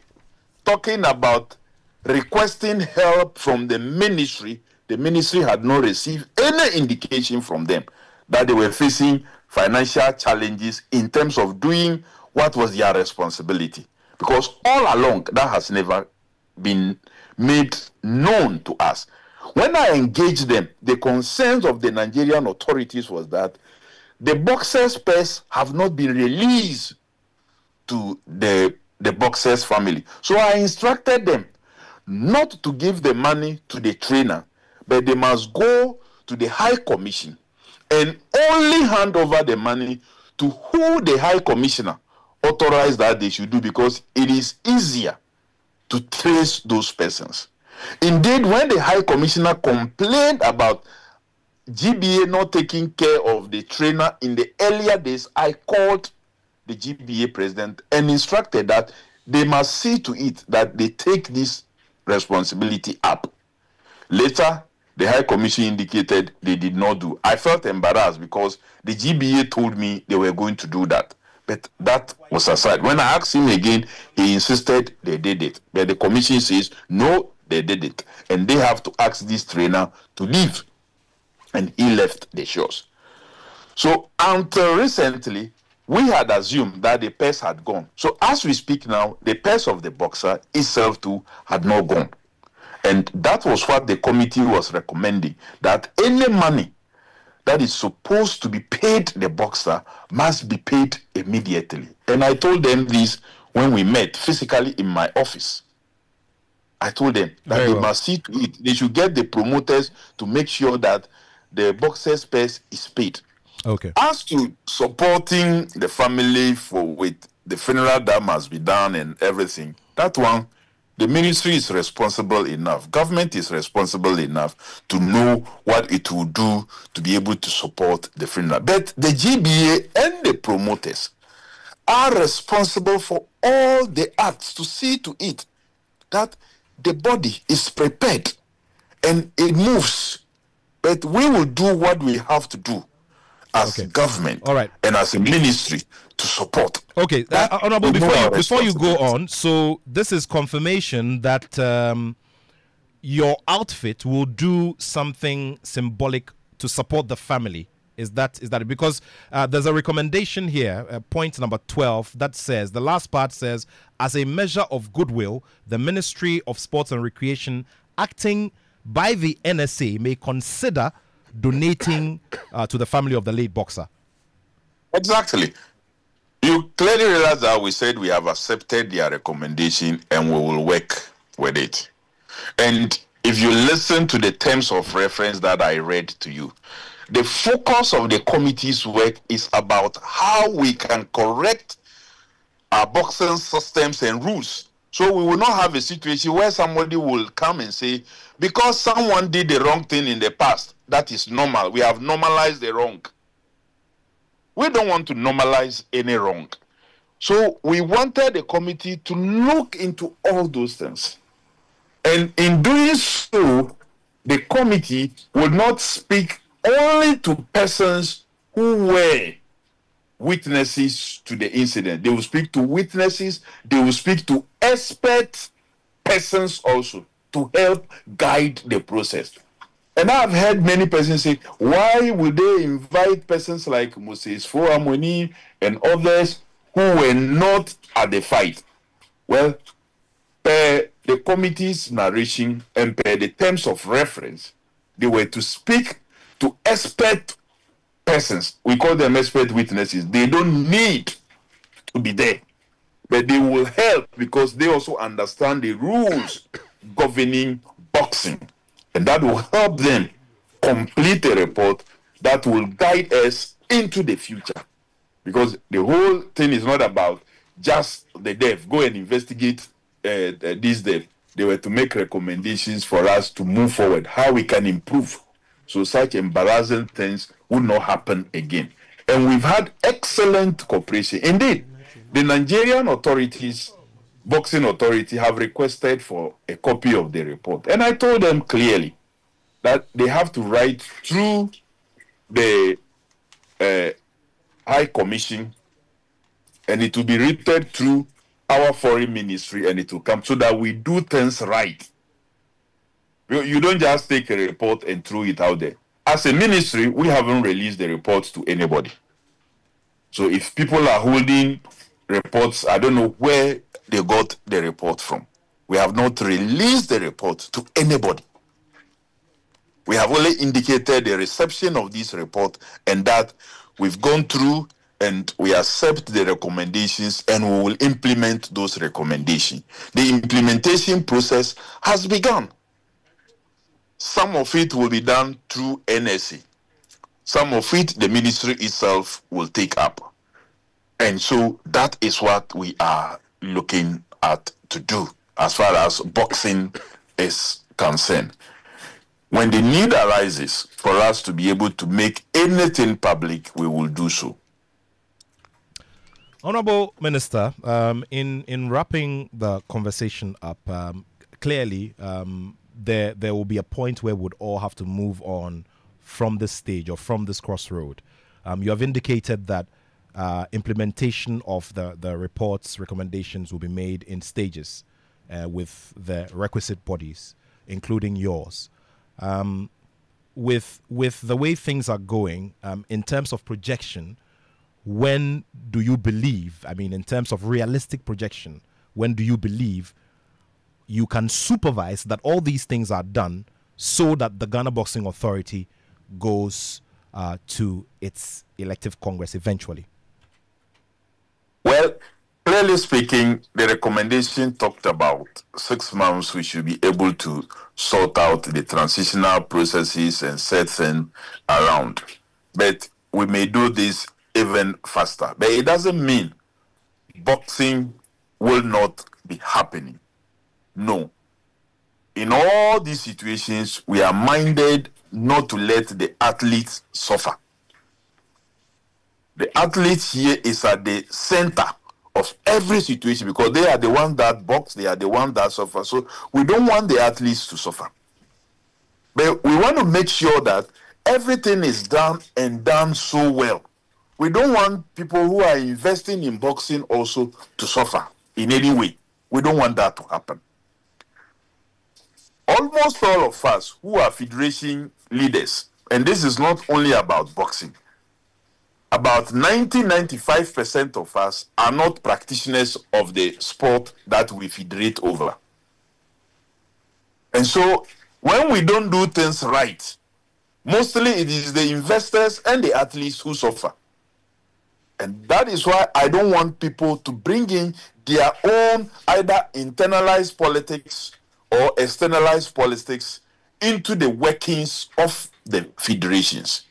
talking about requesting help from the ministry had not received any indication from them that they were facing financial challenges in terms of doing what was their responsibility. Because all along, that has never been made known to us. When I engaged them, the concerns of the Nigerian authorities was that the boxers' pairs have not been released to the boxers' family. So I instructed them not to give the money to the trainer, but they must go to the High Commission and only hand over the money to who the High Commissioner authorized that they should do, because it is easier to trace those persons. Indeed, when the High Commissioner complained about GBA not taking care of the trainer in the earlier days, I called the GBA president and instructed that they must see to it that they take this responsibility up. Later, the High Commission indicated they did not do. I felt embarrassed because the GBA told me they were going to do that. But that was aside. When I asked him again, he insisted they did it. But the commission says, no, they did it. And they have to ask this trainer to leave. And he left the shores. So until recently, we had assumed that the purse had gone. So as we speak now, the purse of the boxer itself too had not gone. And that was what the committee was recommending, that any money that is supposed to be paid the boxer must be paid immediately. And I told them this when we met physically in my office. I told them that they must see to it. They should get the promoters to make sure that the boxer's purse is paid. Okay. As to supporting the family with the funeral that must be done and everything, that one, the ministry is responsible enough. Government is responsible enough to know what it will do to be able to support the funeral. But the GBA and the promoters are responsible for all the acts to see to it that the body is prepared and it moves But we will do what we have to do as government and as a ministry to support. Okay, Honorable, before you go on, so this is confirmation that your outfit will do something symbolic to support the family. Is that it? Because there's a recommendation here, point number 12, that says, the last part says, as a measure of goodwill, the Ministry of Sports and Recreation, acting by the NSA, may consider donating to the family of the late boxer. Exactly. You clearly realize that we said we have accepted their recommendation and we will work with it. And if you listen to the terms of reference that I read to you, the focus of the committee's work is about how we can correct our boxing systems and rules. So we will not have a situation where somebody will come and say, because someone did the wrong thing in the past, that is normal. We have normalized the wrong. We don't want to normalize any wrong. So we wanted the committee to look into all those things. And in doing so, the committee will not speak only to persons who were witnesses to the incident. They will speak to witnesses. They will speak to expert persons also to help guide the process. And I've heard many persons say, why would they invite persons like Moses Foamoni and others who were not at the fight? Well, per the committee's narration and per the terms of reference, they were to speak to expert persons. We call them expert witnesses. They don't need to be there, but they will help because they also understand the rules governing boxing. And that will help them complete a report that will guide us into the future. Because the whole thing is not about just the death. Go and investigate this death. They were to make recommendations for us to move forward, how we can improve. So such embarrassing things will not happen again. And we've had excellent cooperation. Indeed, the Nigerian authorities, boxing authority, have requested for a copy of the report. And I told them clearly that they have to write through the High Commission, and it will be written through our foreign ministry, and it will come so that we do things right. You don't just take a report and throw it out there. As a ministry, we haven't released the reports to anybody. So if people are holding reports, I don't know where they got the report from. We have not released the report to anybody. We have only indicated the reception of this report and that we've gone through and we accept the recommendations and we will implement those recommendations. The implementation process has begun. Some of it will be done through NSA. Some of it the ministry itself will take up. And so that is what we are looking at to do as far as boxing is concerned. When the need arises for us to be able to make anything public, we will do so. Honorable Minister, in wrapping the conversation up, clearly there will be a point where we'd all have to move on from this stage or from this crossroad. You have indicated that implementation of the report's recommendations will be made in stages with the requisite bodies, including yours. With the way things are going, in terms of projection, when do you believe, I mean, in terms of realistic projection, when do you believe you can supervise that all these things are done so that the Ghana Boxing Authority goes to its elective Congress eventually? Well, clearly speaking, the recommendation talked about 6 months we should be able to sort out the transitional processes and set things around. But we may do this even faster. But it doesn't mean boxing will not be happening. No. In all these situations, we are minded not to let the athletes suffer. The athletes here is at the center of every situation because they are the ones that box, they are the ones that suffer. So we don't want the athletes to suffer. But we want to make sure that everything is done and done so well. We don't want people who are investing in boxing also to suffer in any way. We don't want that to happen. Almost all of us who are federation leaders, and this is not only about boxing, about 90-95% of us are not practitioners of the sport that we federate over. And so when we don't do things right, mostly it is the investors and the athletes who suffer. And that is why I don't want people to bring in their own either internalized politics or externalized politics into the workings of the federations.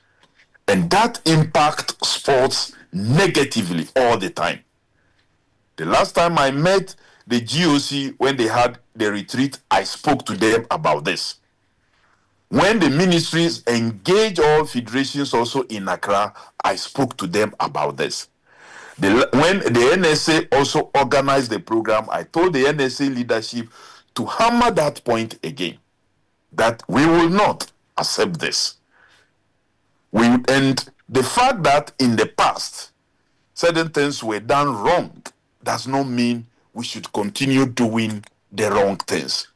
And that impacts sports negatively all the time. The last time I met the GOC when they had the retreat, I spoke to them about this. When the ministries engage all federations also in Accra, I spoke to them about this. When the NSA also organized the program, I told the NSA leadership to hammer that point again, that we will not accept this. And the fact that in the past, certain things were done wrong does not mean we should continue doing the wrong things.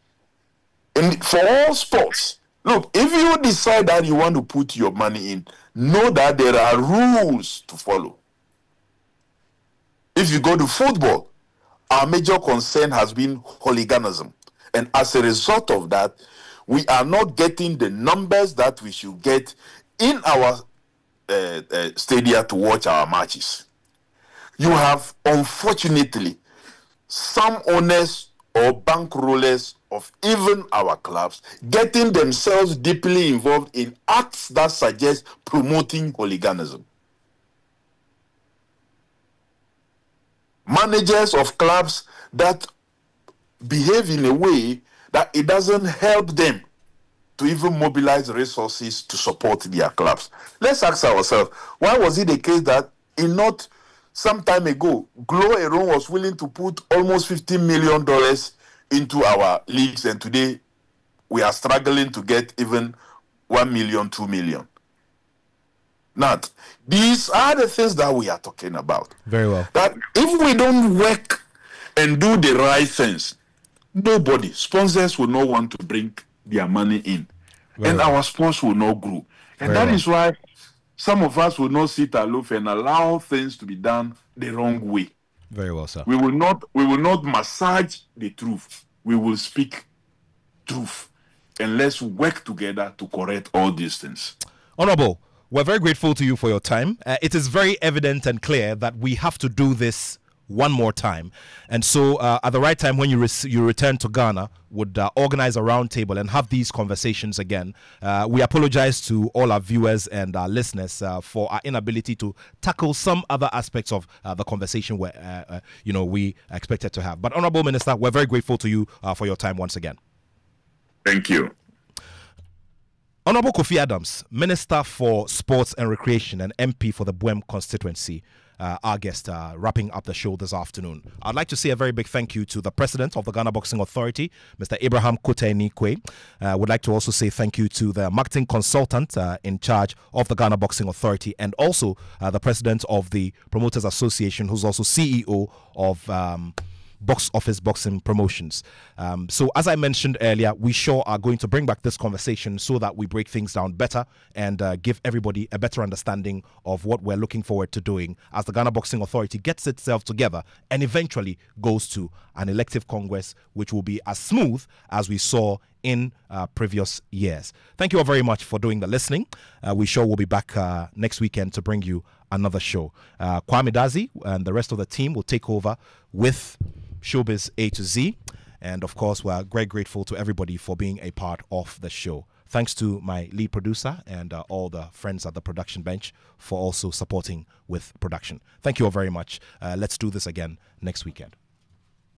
And for all sports, look, if you decide that you want to put your money in, know that there are rules to follow. If you go to football, our major concern has been hooliganism. And as a result of that, we are not getting the numbers that we should get in our stadia to watch our matches. You have, unfortunately, some owners or bankrollers of even our clubs getting themselves deeply involved in acts that suggest promoting hooliganism. Managers of clubs that behave in a way that it doesn't help them to even mobilize resources to support their clubs. Let's ask ourselves, why was it the case that in not some time ago, Glo Eron was willing to put almost $15 million into our leagues, and today we are struggling to get even 1 million, 2 million? Not. These are the things that we are talking about. Very well. That if we don't work and do the right things, nobody, sponsors will not want to bring their money in. And our sports will not grow. And that is why some of us will not sit aloof and allow things to be done the wrong way. Very well, sir. We will not massage the truth. We will speak truth. And let's work together to correct all these things. Honorable, we're very grateful to you for your time. It is very evident and clear that we have to do this one more time. And so at the right time when you return to Ghana, would organize a roundtable and have these conversations again. We apologize to all our viewers and our listeners for our inability to tackle some other aspects of the conversation where we expected to have. But Honorable Minister, we're very grateful to you for your time once again. Thank you. Honorable Kofi Adams, Minister for Sports and Recreation and MP for the Buem constituency, our guest, wrapping up the show this afternoon. I'd like to say a very big thank you to the President of the Ghana Boxing Authority, Mr. Abraham Kute-Nikwe. Would like to also say thank you to the marketing consultant in charge of the Ghana Boxing Authority, and also the President of the Promoters Association, who's also CEO of Box Office Boxing Promotions. So as I mentioned earlier, we sure are going to bring back this conversation so that we break things down better and give everybody a better understanding of what we're looking forward to doing as the Ghana Boxing Authority gets itself together and eventually goes to an elective Congress, which will be as smooth as we saw in previous years. Thank you all very much for doing the listening. We sure will be back next weekend to bring you another show. Kwame Dazi and the rest of the team will take over with Showbiz A to Z. And of course, we're very grateful to everybody for being a part of the show. Thanks to my lead producer and all the friends at the production bench for also supporting with production. Thank you all very much. Let's do this again next weekend.